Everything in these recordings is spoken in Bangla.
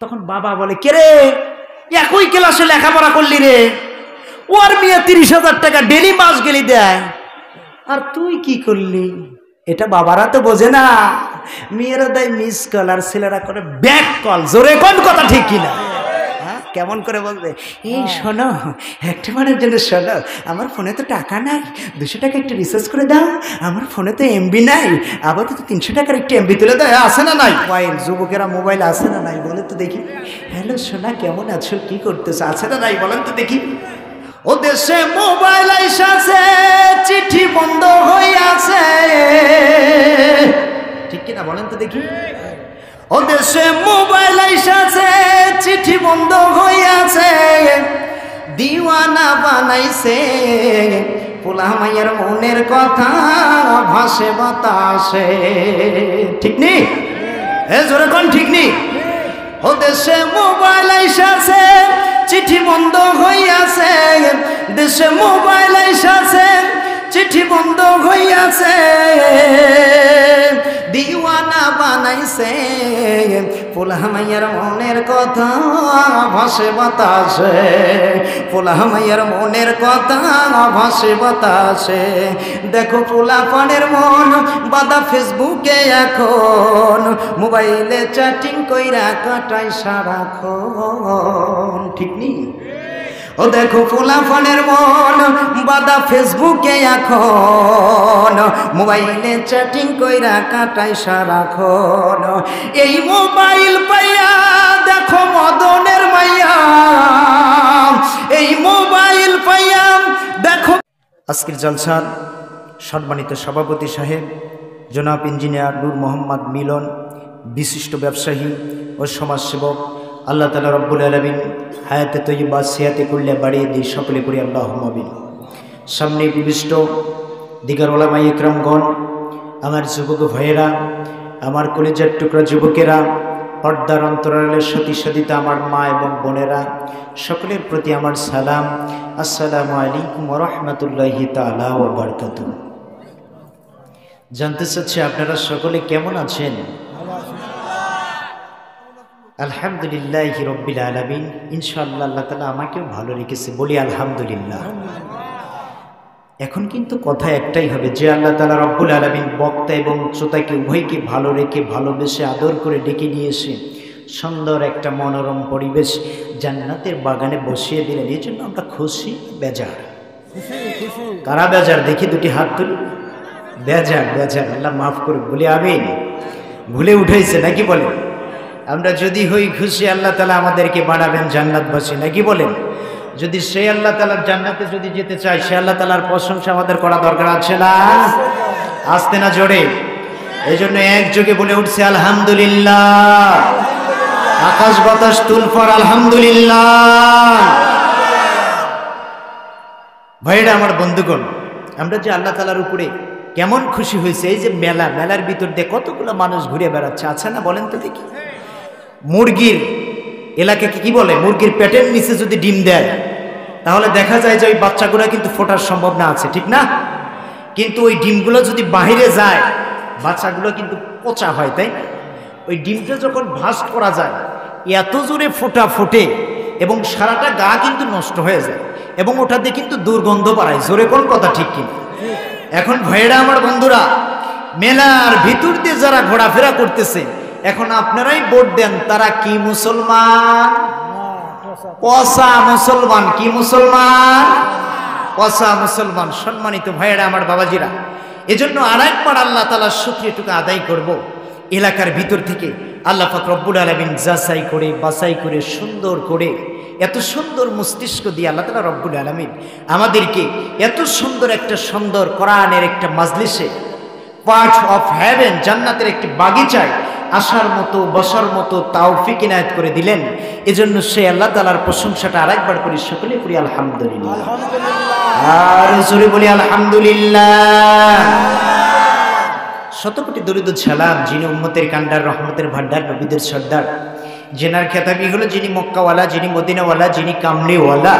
তখন বাবা বলে, কে রে, একই ক্লাসে লেখাপড়া করলি রে, ওর মেয়ে 30,000 টাকা ডেলি মাস গেলি দেয়, আর তুই কি করলি? এটা বাবারা তো বোঝে না, মেয়েরা দেয় মিস কল আর ছেলেরা করে ব্যাক কল। জোরে কোন কথা ঠিক কিনা? কেমন করে বলবে, এই শোনো, একটা মানের জন্য শোনো, আমার ফোনে তো টাকা নাই, 200 টাকা একটু রিচার্জ করে দাও, আমার ফোনে তো এমবি নাই, আবার তো 300 টাকার একটু এমবি তুলে দেয়, আছে না নাই? মোবাইল, যুবকেরা মোবাইল আছে না নাই বলে তো দেখি। হ্যালো সোনা, কেমন আছো, কি করতেছো, আছে না নাই বলেন তো দেখি। ও দেশে মোবাইল আইসাছে, চিঠি বন্ধ হয়ে আছে, ঠিক কিনা বলেন তো দেখি। ও দেশে মোবাইল আইসাছে, চিঠি বন্ধ হয়ে আছে, দিওয়ানা বানাইছে, পোলা মাইয়ার মনের কথা ভাসে বাতাসে, ঠিক নি? এ জোরে কোন ঠিক নি? ও দেশে মোবাইল আইসাছে, চিঠি বন্ধ হইয়াছে, দেশে মোবাইল আইসাছে, চিঠি বন্ধ হইয়াছে, দিওয়ানা বানাইছে, পোলা মাইয়ার মনের কথা ভাসে বাতাসে, পোলা মাইয়ার মনের কথা ভাসে বাতাসে। দেখো পোলা পানের মন বাদা ফেসবুকে এখন, মোবাইলে চ্যাটিং কইরা কাটাই সারাক্ষণ, ঠিক নি? ও দেখো পোলা পানের মন বাদা ফেসবুকে এখন, মোবাইলে চ্যাটিং কইরা কাটাই সারাক্ষণ। এই মোবাইল পাইয়া দেখো মদনের মাইয়া, এই মোবাইল পাইয়া দেখো। আজকের জলসার সম্মানিত সভাপতি সাহেব জনাব ইঞ্জিনিয়ার নূর মোহাম্মদ মিলন, বিশিষ্ট ব্যবসায়ী ও সমাজসেবক, আল্লাহ তাআলা রব্বুল আলামিন হায়াতে তৈয়বা সিয়াতে কুল্লে বাড়িয়ে দিয়ে সকলে করি আল্লাহুম্মা আমিন। সামনে বিশিষ্ট দিগার ওলামায়ে ইকরামগণ, আমার যুবক ভাইয়েরা, আমার কলিজার টুকরা যুবকেরা, পর্দার অন্তরালের সতী সদিতা আমার মা এবং বোনেরা, সকলের প্রতি আমার সালাম, আসসালামু আলাইকুম ওয়া রাহমাতুল্লাহি তাআলা ওয়া বারাকাতুহু। জানতে চাচ্ছি আপনারা সকলে কেমন আছেন? আলহামদুলিল্লাহি রাব্বিল আলামিন। ইনশাআল্লাহ আল্লাহ তাআলা আমাকেও ভালো রেখেছে, বলি আলহামদুলিল্লাহ। এখন কিন্তু কথা একটাই হবে যে আল্লাহ তাআলা রব্বুল আলামিন বক্তা এবং শ্রোতাকে উভয়কে ভালো রেখে ভালোবেসে আদর করে ডেকে নিয়ে এসে সুন্দর একটা মনোরম পরিবেশ জান্নাতের বাগানে বসিয়ে দিলেন। এই জন্য আমরা খুশি, বেজার। কারা বেজার দেখি দুটি হাত তুলি। বেজার, বেজার, আল্লাহ মাফ করে, বলি আমিন। ভুলে উঠাইছে নাকি বলেন? আমরা যদি হই খুশি, আল্লাহ তাআলা আমাদেরকে বানাবেন জান্নাতবাসী, নাকি বলেন? যদি সেই আল্লাহ তাআলার জান্নাতে যদি যেতে চাই, সে আল্লাহ তাআলার প্রশংসা আমাদের করা দরকার আছে না? আসতে না জোরে? এই জন্য একযোগে বলে উঠছে আলহামদুলিল্লাহ। আকাশ বাতাস তুলফার আলহামদুলিল্লাহ। ভাইরা আমার, বন্ধুগণ, আমরা যে আল্লাহ তাআলার উপরে কেমন খুশি হয়েছে। এই যে মেলা, মেলার ভিতর দিয়ে কতগুলো মানুষ ঘুরে বেড়াচ্ছে, আছে না বলেন তো দেখি? মুরগির এলাকাকে কি বলে? মুরগির পেটের নিচে যদি ডিম দেয় তাহলে দেখা যায় যে ওই বাচ্চাগুলো কিন্তু ফোটার সম্ভাবনা আছে, ঠিক না? কিন্তু ওই ডিমগুলো যদি বাহিরে যায়, বাচ্চাগুলো কিন্তু পচা হয়, তাই না? ওই ডিমটা যখন ভাস্ট করা যায়, এত জোরে ফোটা ফোটে এবং সারাটা গা কিন্তু নষ্ট হয়ে যায় এবং ওটাতে কিন্তু দুর্গন্ধ বাড়ায়। জোরে কোন কথা ঠিক কিনা? এখন ভাইয়েরা আমার, বন্ধুরা, মেলার ভিতর দিয়ে যারা ঘোরাফেরা করতেছে, এখন আপনারাই ভোট দেন তারা কি মুসলমান? পচা মুসলমান। কি মুসলমান? পচা মুসলমান। সম্মানিত ভাইয়েরা আমার, বাবাজিরা, এজন্য আরেকবার আল্লাহ তাআলার শুকরিয়াটুকু আদায় করব। এলাকার ভিতর থেকে আল্লাহ পাক রব্বুল আলামিন যাচাই করে বাছাই করে সুন্দর করে এত সুন্দর মস্তিষ্ক দিয়ে আল্লাহ তাআলা রব্বুল আলামিন আমাদেরকে এত সুন্দর একটা সুন্দর কোরআনের একটা মাজলিসে, পার্ট অফ হেভেন, জান্নাতের একটি বাগিচায় আসার মতো বসার মতো তৌফিক ইনায়েত করে দিলেন। এজন্য সেই আল্লাহ তাআলার প্রশংসাটা আরেকবার করি, সকলে করি আলহামদুলিল্লাহ। আর জোরে বলি আলহামদুলিল্লাহ। শতকোটি দরুদ সালাম যিনি উম্মতের কান্ডার, রহমতের ভান্ডার, নবীদের সর্দার, জেনার খেতাবি হলো যিনি মক্কাওয়ালা, যিনি মদিনাওয়ালা, যিনি কামলিওয়ালা,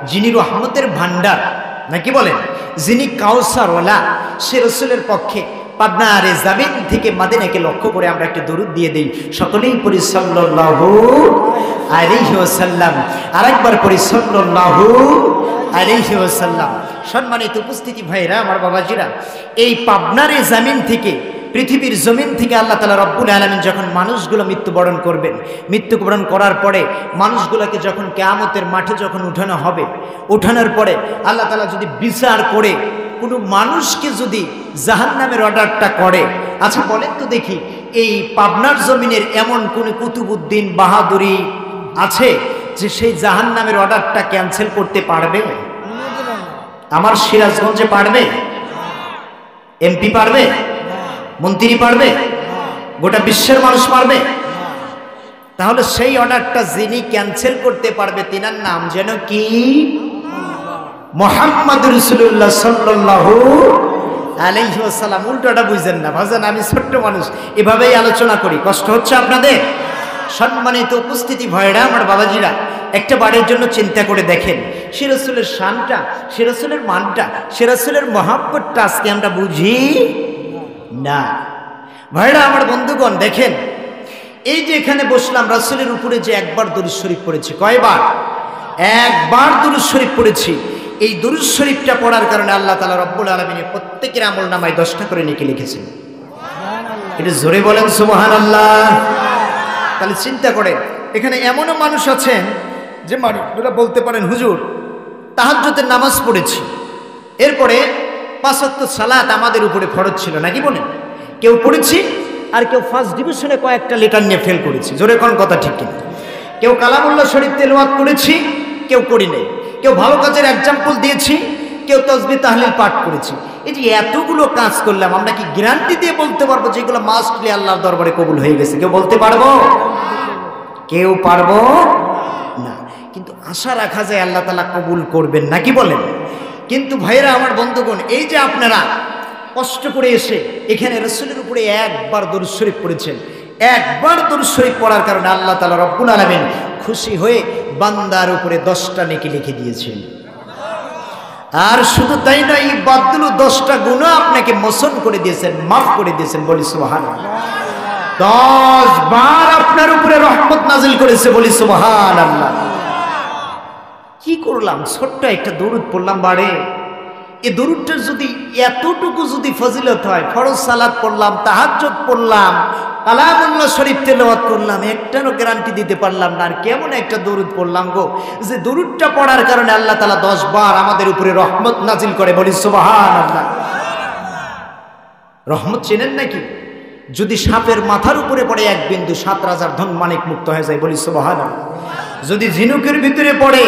যিনি রহমতের ভান্ডার, নাকি বলেন? যিনি কাউসারওয়ালা, সে রাসূলের পক্ষে পাবনার জমিন থেকে মদিনাকে লক্ষ্য করে আমরা একটু দরুদ দিয়ে দেই। সকলেই পড়ি সাল্লাল্লাহু আলাইহি ওয়াসাল্লাম। আরেকবার পড়ি সাল্লাল্লাহু আলাইহি ওয়াসাল্লাম। সম্মানিত উপস্থিতি ভাইরা, আমার বাবাজিরা, এই পাবনার জমিন থেকে, পৃথিবীর জমিন থেকে আল্লাহ তাআলা রব্বুল আলামিন যখন মানুষগুলো মৃত্যুবরণ করবেন, মৃত্যুবরণ করার পরে মানুষগুলোকে যখন কিয়ামতের মাঠে যখন উঠানো হবে, উঠানোর পরে আল্লাহ তাআলা যদি বিচার করে কোনো মানুষকে যদি জাহান্নামের অর্ডারটা করে, আচ্ছা বলেন তো দেখি, এই পাবনার জমিনের এমন কোন কুতুবউদ্দিন বাহাদুরি আছে যে সেই জাহান্নামের অর্ডারটা ক্যান্সেল করতে পারবে? আমার সিরাজগঞ্জে পারবে? এমপি পারবে? মন্ত্রী পারবে? গোটা বিশ্বের মানুষ পারবে? তাহলে সেই অর্ডারটা যিনি ক্যান্সেল করতে পারবে তিনার নাম যেন কি? মুহাম্মদ রাসূলুল্লাহ সাল্লাল্লাহু আলাইহি ওয়াসাল্লাম। উল্টোটা বুঝেন না ভাজন, আমি ছোট্ট মানুষ, এভাবেই আলোচনা করি, কষ্ট হচ্ছে আপনাদের? সম্মানিত উপস্থিতি ভাইরা, আমার বাবাজিরা, একটা বারের জন্য চিন্তা করে দেখেন, সে রাসূলের শানটা, সে রাসূলের মানটা, সে রাসূলের মহব্বতটা আজকে আমরা বুঝি না। ভাইরা আমার, বন্ধুগণ, দেখেন, এই যে এখানে বসলাম, রাসূলের উপরে যে একবার দরুদ শরীফ পড়েছি, কয়বার? একবার দরুদ শরীফ পড়েছি। এই দরুদ শরীফটা পড়ার কারণে আল্লাহ তাআলা রব্বুল আলামিন প্রত্যেকের আমলনামায় 10টা করে নেকি লিখেছেন। এটা জোরে বলেন সুবহানাল্লাহ। তাহলে চিন্তা করেন, এখানে এমনও মানুষ আছেন যে মানুষরা বলতে পারেন, হুজুর তাহাজ্জুদের নামাজ পড়েছি, এরপরে 5 ওয়াক্ত সালাত আমাদের উপরে ফরজ ছিল, নাকি বলেন? কেউ পড়েছি, আর কেউ ফার্স্ট ডিভিশনে কয়েকটা লেটার নিয়ে ফেল করেছি, জোরে কোন কথা ঠিক কিনা? কেউ কালামুল্লাহ শরীফ তেলাওয়াত করেছি, কেউ করি নাই। কেউ ভালো কাজের এক্সাম্পল দিয়েছি, কেউ তাসবিহ তাহলিল পাঠ করেছি। এই যে এতগুলো কাজ করলাম, আমরা কি গ্যারান্টি দিয়ে বলতে পারবো যেগুলো মাস্টলি আল্লাহর দরবারে কবুল হয়ে গেছে? কেউ বলতে পারবো? কেউ পারবো না। কিন্তু আশা রাখা যায় আল্লাহ তাআলা কবুল করবেন, নাকি বলেন? কিন্তু ভাইরা আমার, বন্ধুগণ, এই যে আপনারা কষ্ট করে এসে এখানে রাসূলের উপরে একবার দরুদ শরীফ পড়েছেন, একবার দরুদ শরীফ পড়ার কারণে আল্লাহ তাআলা রব্বুল আলামিন খুশি হয়ে বান্দার উপরে 10টা নেকি লিখে দিয়েছেন। আর শুধু তাই নয়, এই বাদলু 10টা গুনাহ আপনাকে মোচন করে দিয়েছেন, মাফ করে দিয়েছেন, বলি সুবহানাল্লাহ। 10 বার আপনার উপরে রহমত নাজিল করেছে, বলি সুবহানাল্লাহ। কি করলাম? ছোট্ট একটা দরুদ পড়লাম বাড়ে। এই দরুদটার যদি এতটুকু যদি ফজিলত হয়, ফরজ সালাত পড়লাম, তাহাজ্জুদ পড়লাম, কালামুল্লাহ শরীফ তেলাওয়াত করলাম, একটারও গ্যারান্টি দিতে পারলাম না। আর কেমন একটা দরুদ পড়লাম গো, যে দরুদটা পড়ার কারণে আল্লাহ তাআলা 10 বার আমাদের উপরে রহমত নাজিল করে, বলি সুবহানাল্লাহ। রহমত চেনেন নাকি? যদি সাপের মাথার উপরে পড়ে 1 বিন্দু, 7 রাজার ধন মানিক মুক্ত হয়ে যায়, বলি সুবহানাল্লাহ। যদি ঝিনুকের ভিতরে পড়ে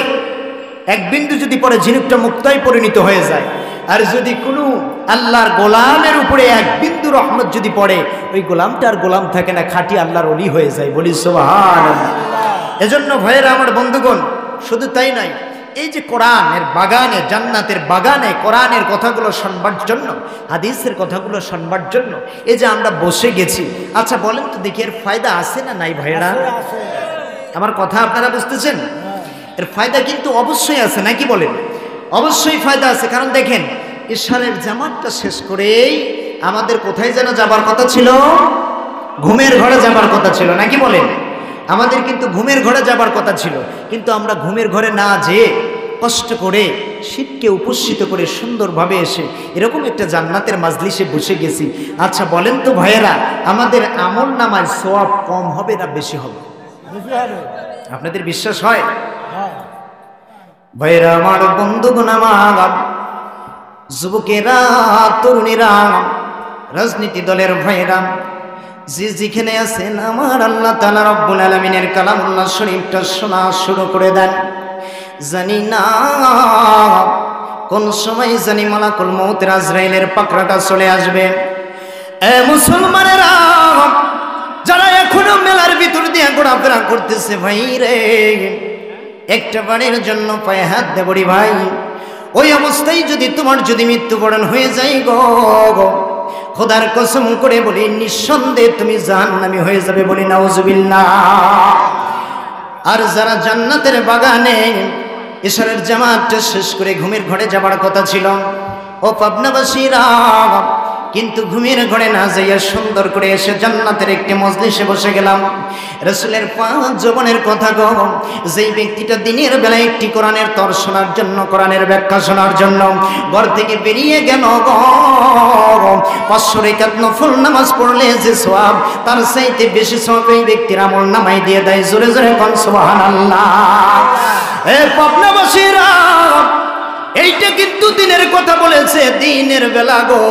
1 বিন্দু যদি পড়ে, ঝিনুকটা মুক্তায় পরিণত হয়ে যায়। আর যদি কোনো আল্লাহর গোলামের উপরে 1 বিন্দু রহমত যদি পড়ে, ওই গোলামটা আর গোলাম থাকে না, খাঁটি আল্লাহর ওলি হয়ে যায়, বলি সুবহানাল্লাহ। এজন্য ভাইয়েরা আমার, বন্ধুগণ, শুধু তাই নয়, এই যে কোরআনের বাগানে, জান্নাতের বাগানে কোরআনের কথাগুলো শুনবার জন্য, হাদিসের কথাগুলো শুনবার জন্য এই যে আমরা বসে গেছি, আচ্ছা বলেন তো দেখি, এর ফায়দা আছে না নাই ভাইয়েরা? আমার কথা আপনারা বুঝতেছেন? এর ফায়দা কিন্তু অবশ্যই আছে, নাকি বলেন? অবশ্যই ফায়দা আছে। কারণ দেখেন, ইশারের জামাতটা শেষ করেই আমাদের কোথায় যেন যাবার কথা ছিল? ঘুমের ঘরে যাবার কথা ছিল, নাকি বলেন? আমাদের কিন্তু ঘুমের ঘরে যাবার কথা ছিল, কিন্তু আমরা ঘুমের ঘরে না যেয়ে কষ্ট করে শীতকে উপস্थिত করে সুন্দরভাবে এসে এরকম একটা জান্নাতের মাজলিসে বসে গেছি। আচ্ছা বলেন তো ভাইয়েরা, আমাদের আমল নামায় সওয়াব কম হবে না বেশি হবে? আপনাদের বিশ্বাস হয়? ভাইরা আমার, বন্ধুগণ আমার, যুবকেরা, তরুণীরা, রাজনীতি দলের ভাইরা, যে যেখানে আছেন, আমার আল্লাহ তাআলা রব্বুল আলামিনের কালামুল্লাহ শরীফটা শোনা শুরু করে দেন। জানি না কোন সময় জানি মালাকুল মউত আজরাইলের পাকড়াটা চলে আসবে। এ মুসলমানেরা, যারা এখনো মেলার ভিতর দিয়ে ঘোরাফেরা করতেছে, ভাই রে, একটা বারের জন্য পায়ে হাত দে বড়ি ভাই। ওই অবস্থায় যদি তোমার যদি মৃত্যুবরণ হয়ে যায় গো, খোদার কসম করে বলি, নিঃসন্দেহে তুমি জাহান্নামী হয়ে যাবে, বলি নাউজুবিল্লাহ। আর যারা জান্নাতের বাগানে ইশারের জামাতটা শেষ করে ঘুমের ঘরে যাবার কথা ছিল, ও পাবনাবাসীরা, কিন্তু ঘুমের ঘরে না যাইয়া সুন্দর করে এসে জান্নাতের একটি মজলিসে বসে গেলাম। রাসূলের পাক জবানের কথা গো, যেই ব্যক্তিটা দিনের বেলায় একটি কোরআনের তর শোনার জন্য, কোরআনের ব্যাখ্যা শোনার জন্য ঘর থেকে বেরিয়ে গেল গো, 500 রাকাত নফল নামাজ পড়লে যে সওয়াব, তার চাইতে বেশি সওয়াব এই ব্যক্তির আমল নামায় দিয়ে দেয়। জোরে জোরে কোন সুবহানাল্লাহ। এ পাবনাবাসীরা, এইটা কিন্তু দিনের কথা বলেছে, দিনের বেলা গো।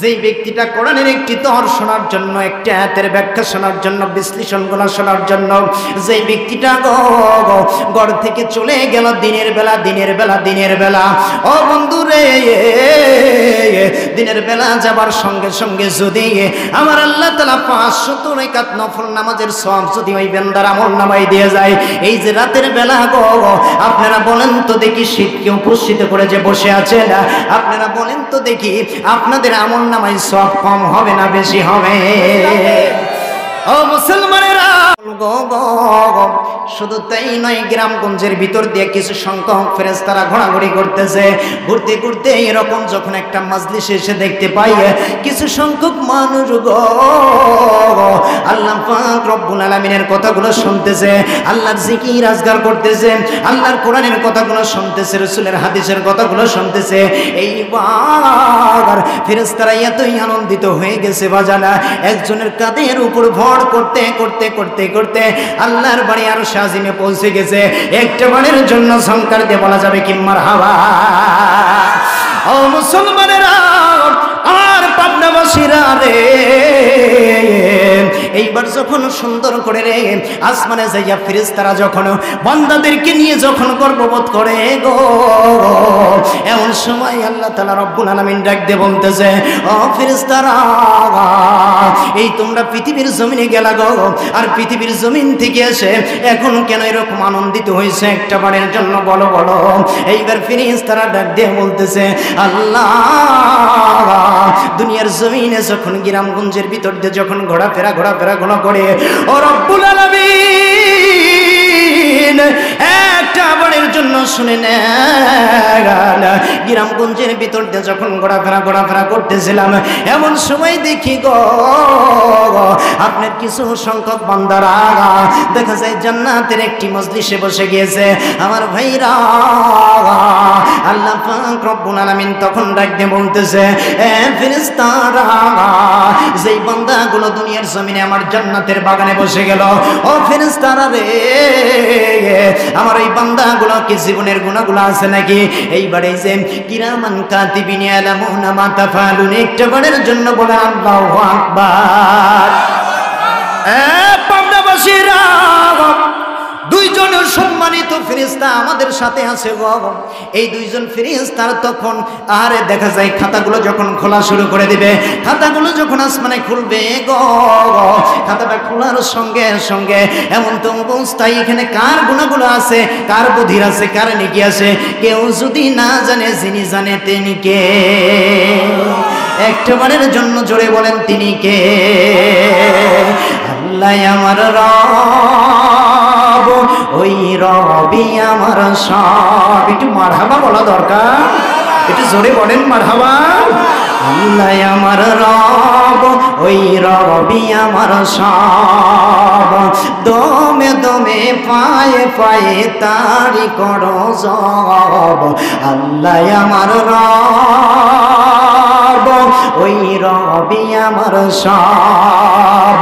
যেই ব্যক্তিটা কোরআনের একটি তর শোনার জন্য, একটি আয়াতের ব্যাখ্যা শোনার জন্য, বিশ্লেষণগুলো শোনার জন্য যেই ব্যক্তিটা গো ঘর থেকে চলে গেল দিনের বেলা, দিনের বেলা, দিনের বেলা, ও বন্ধু রে, দিনের বেলা যাবার সঙ্গে সঙ্গে যদি আমার আল্লাহ তাআলা 500 রাকাত নফল নামাজের সওয়াব যদি ওই বান্দার আমল নামায় দিয়ে যায়, এই যে রাতের বেলা গো, আপনারা বলেন তো দেখি, শীতকে উপস্থিত করে যে বসে আছেন, আপনারা বলেন তো দেখি, আপনাদের আমল নামায় সওয়াব কম হবে না বেশি হবে? ও মুসলমানেরা, শুধু তাই নয়, গ্রামগঞ্জের ভিতর দিয়ে কিছু সংখ্যক ফেরেশতারা ঘোরাঘুরি করতেছে। ঘুরতে ঘুরতে এরকম যখন একটা মাজলিসে এসে দেখতে পাই কিছু সংখ্যক মানুষ গো আল্লাহ পাক রব্বুল আলামিনের কথাগুলো শুনতেছে, আল্লাহর জিকির আজগার করতেছে, আল্লাহর কোরআনের কথাগুলো শুনতেছে, রাসূলের হাদিসের কথাগুলো শুনতেছে। এইবার ফেরেশতারা এতই আনন্দিত হয়ে গেছে বাজানা, একজনের কাঁধের উপর ভর করতে করতে করতে করতে আল্লাহর বাড়ি আরশ আজিমে পৌঁছে গেছে। একটা বারের জন্য সংকার দিয়ে বলা যাবে কি মারহাবা। ও মুসলমানেরা, আর পাবনাবাসীরা রে, এইবার যখন সুন্দর করে রে আসমানে যাইয়া ফেরেশতারা যখন বান্দাদেরকে নিয়ে যখন গর্ববোধ করে গো, এমন সময় আল্লাহ তাআলা রব্বুল আলামিন ডাক দিয়ে বলতেছে, ও ফেরেশতারা, এই তোমরা পৃথিবীর জমিনে গেলা গো, আর পৃথিবীর জমিন থেকে এসে এখন কেন এরকম আনন্দিত হয়েছে একটা বারের জন্য বলো বলো। এইবার ফেরেশতারা ডাক দিয়ে বলতেছে, আল্লাহ দুনিয়ার জমিনে যখন গ্রামগঞ্জের ভিতর দিয়ে যখন ঘোরাফেরা গুলো করে, ও রব্বুল আলামিন একটা বারের জন্য শুনে নেন, গ্রামগঞ্জের ভিতর দিয়ে যখন ঘোরাফেরা করতেছিলাম, এমন সময় দেখি গো আপনার কিছু সংখ্যক বান্দারা দেখা যায় জান্নাতের একটি মজলিসে বসে গিয়েছে। আমার ভাইরা, আল্লাহ পাক রব্বুল আলামিন তখন ডাক দিয়ে বলতেছে, এ ফেরেশতারা, যেই বান্দাগুলো দুনিয়ার জমিনে আমার জান্নাতের বাগানে বসে গেল, ও ফেরেশতারা রে, আমার এই বান্দাগুলো কি জীবনের গুনাহগুলো আছে নাকি? এইবার এই যে কিরামান কাতিবিন ইয়ালামুনা মা তাফআলুন, একটা বারের জন্য বলে আল্লাহু আকবার। এ পাবনাবাসীরা, দুইজন সম্মানিত ফেরেশতা আমাদের সাথে আছে গো। এই দুইজন ফেরেশতার তখন আরে দেখা যায় খাতাগুলো যখন খোলা শুরু করে দিবে, খাতাগুলো যখন আসমানে খুলবে গো, খাতাটা খোলার সঙ্গে সঙ্গে এমন তো অবস্থায় এখানে কার গুনাহগুলো আছে, কার বধির আছে, কার নেকি আছে, কেউ যদি না জানে, যিনি জানে তিনি কে? একবারের জন্য জোরে বলেন তিনি কে? আল্লাহ আমার রব, ওই রবি আমার সব। একটু মারহাবা বলা দরকার, একটু জোরে বলেন মারহাবা। আল্লাহ আমার রব, ওই রবি আমার সব, দমে দমে পায়ে পায়ে তারি করো জব। আল্লাহ আমার রব, ওই রবি আমার সব,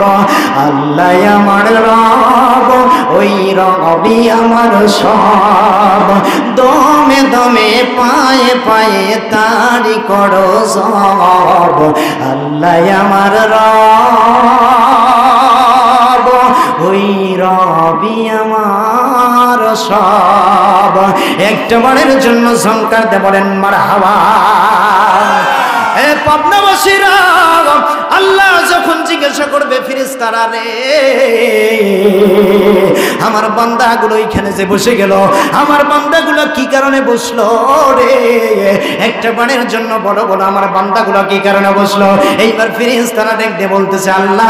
আল্লাহ আমার রব, ওই রবি আমার সব, দমে দমে পায়ে পায়ে তারি করো সব। আল্লাহ আমার রব, ওই রবি আমার সব। একটা বারের জন্য সংকার দিয়ে বলেন মারহাবা। এ পাবনাবাসীরা, আল্লাহ যখন জিজ্ঞাসা করবে ফেরেশতারা রে, আমার বান্দাগুলো এখানে যে বসে গেল, আমার বান্দাগুলো কি কারণে বসলো রে? একটা বারের জন্য বড় বড় আমার বান্দাগুলো কি কারণে বসলো? এইবার ফেরেশতারা দেখতে বলতেছে, আল্লাহ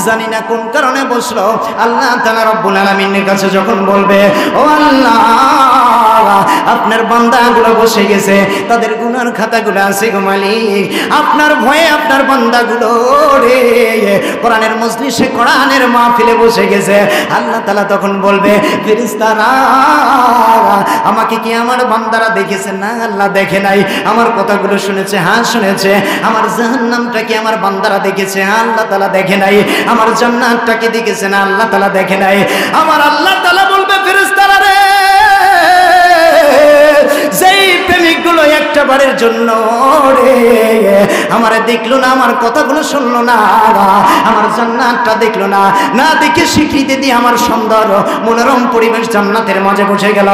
জানি না কোন কারণে বসলো। আল্লাহ তাআলা রব্বুল আলামিনের কাছে যখন বলবে, ও আল্লাহ আপনার বান্দাগুলো বসে গেছে, তাদের গুনার খাতাগুলো আছে গো মালিক, আপনার ভয়ে আপনার বান্দাগুলো রে কোরআনের মজলিসে কোরআনের মাহফিলে বসে গেছে। আল্লাহ তাআলা তখন বলবে, ফেরেশতারা আমাকে কি আমার বান্দারা দেখেছে? না আল্লাহ দেখে নাই। আমার কথাগুলো শুনেছে? হ্যাঁ শুনেছে। আমার জাহান্নামটা কি আমার বান্দারা দেখেছে? আল্লাহ তাআলা দেখে নাই। আমার জান্নাতটা কি দেখেছে? না আল্লাহ তাআলা দেখে নাই। আমার আল্লাহ তাআলা বলবে, ফেরেশতারা রে যেই প্রেমিকগুলো একটা বারের জন্য রে আমারে দেখলো না, আমার কথাগুলো শুনলো না, আমার জান্নাতটা দেখলো না, না দেখে স্বীকৃতি দিয়ে আমার সুন্দর মনোরম পরিবেশ জান্নাতের মাঝে বসে গেল।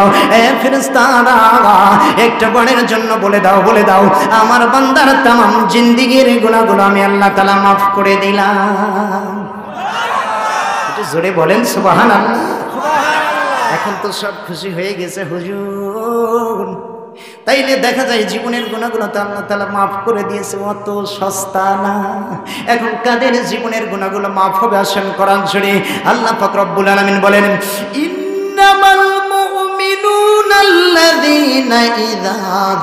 ফেরেশতারা একটা বারের জন্য বলে দাও, বলে দাও আমার বান্দার তামাম জিন্দেগীর গুনাহগুলো আমি আল্লাহ তাআলা মাফ করে দিলাম। একটু জোরে বলেন সুবহানাল্লাহ। এখন তো সব খুশি হয়ে গেছে হুজুর। তাইলে দেখা যায় জীবনের গুনাহগুলো তো আল্লাহ তাআলা মাফ করে দিয়েছে, অত সস্তা না। এখন কাদের জীবনের গুনাহগুলো মাফ হবে? আসেন কোরআন জুড়ে আল্লাহ পাক রব্বুল আলামিন বলেন, ইন্নামাল মুমিনুনা আল্লাযীনা ইযা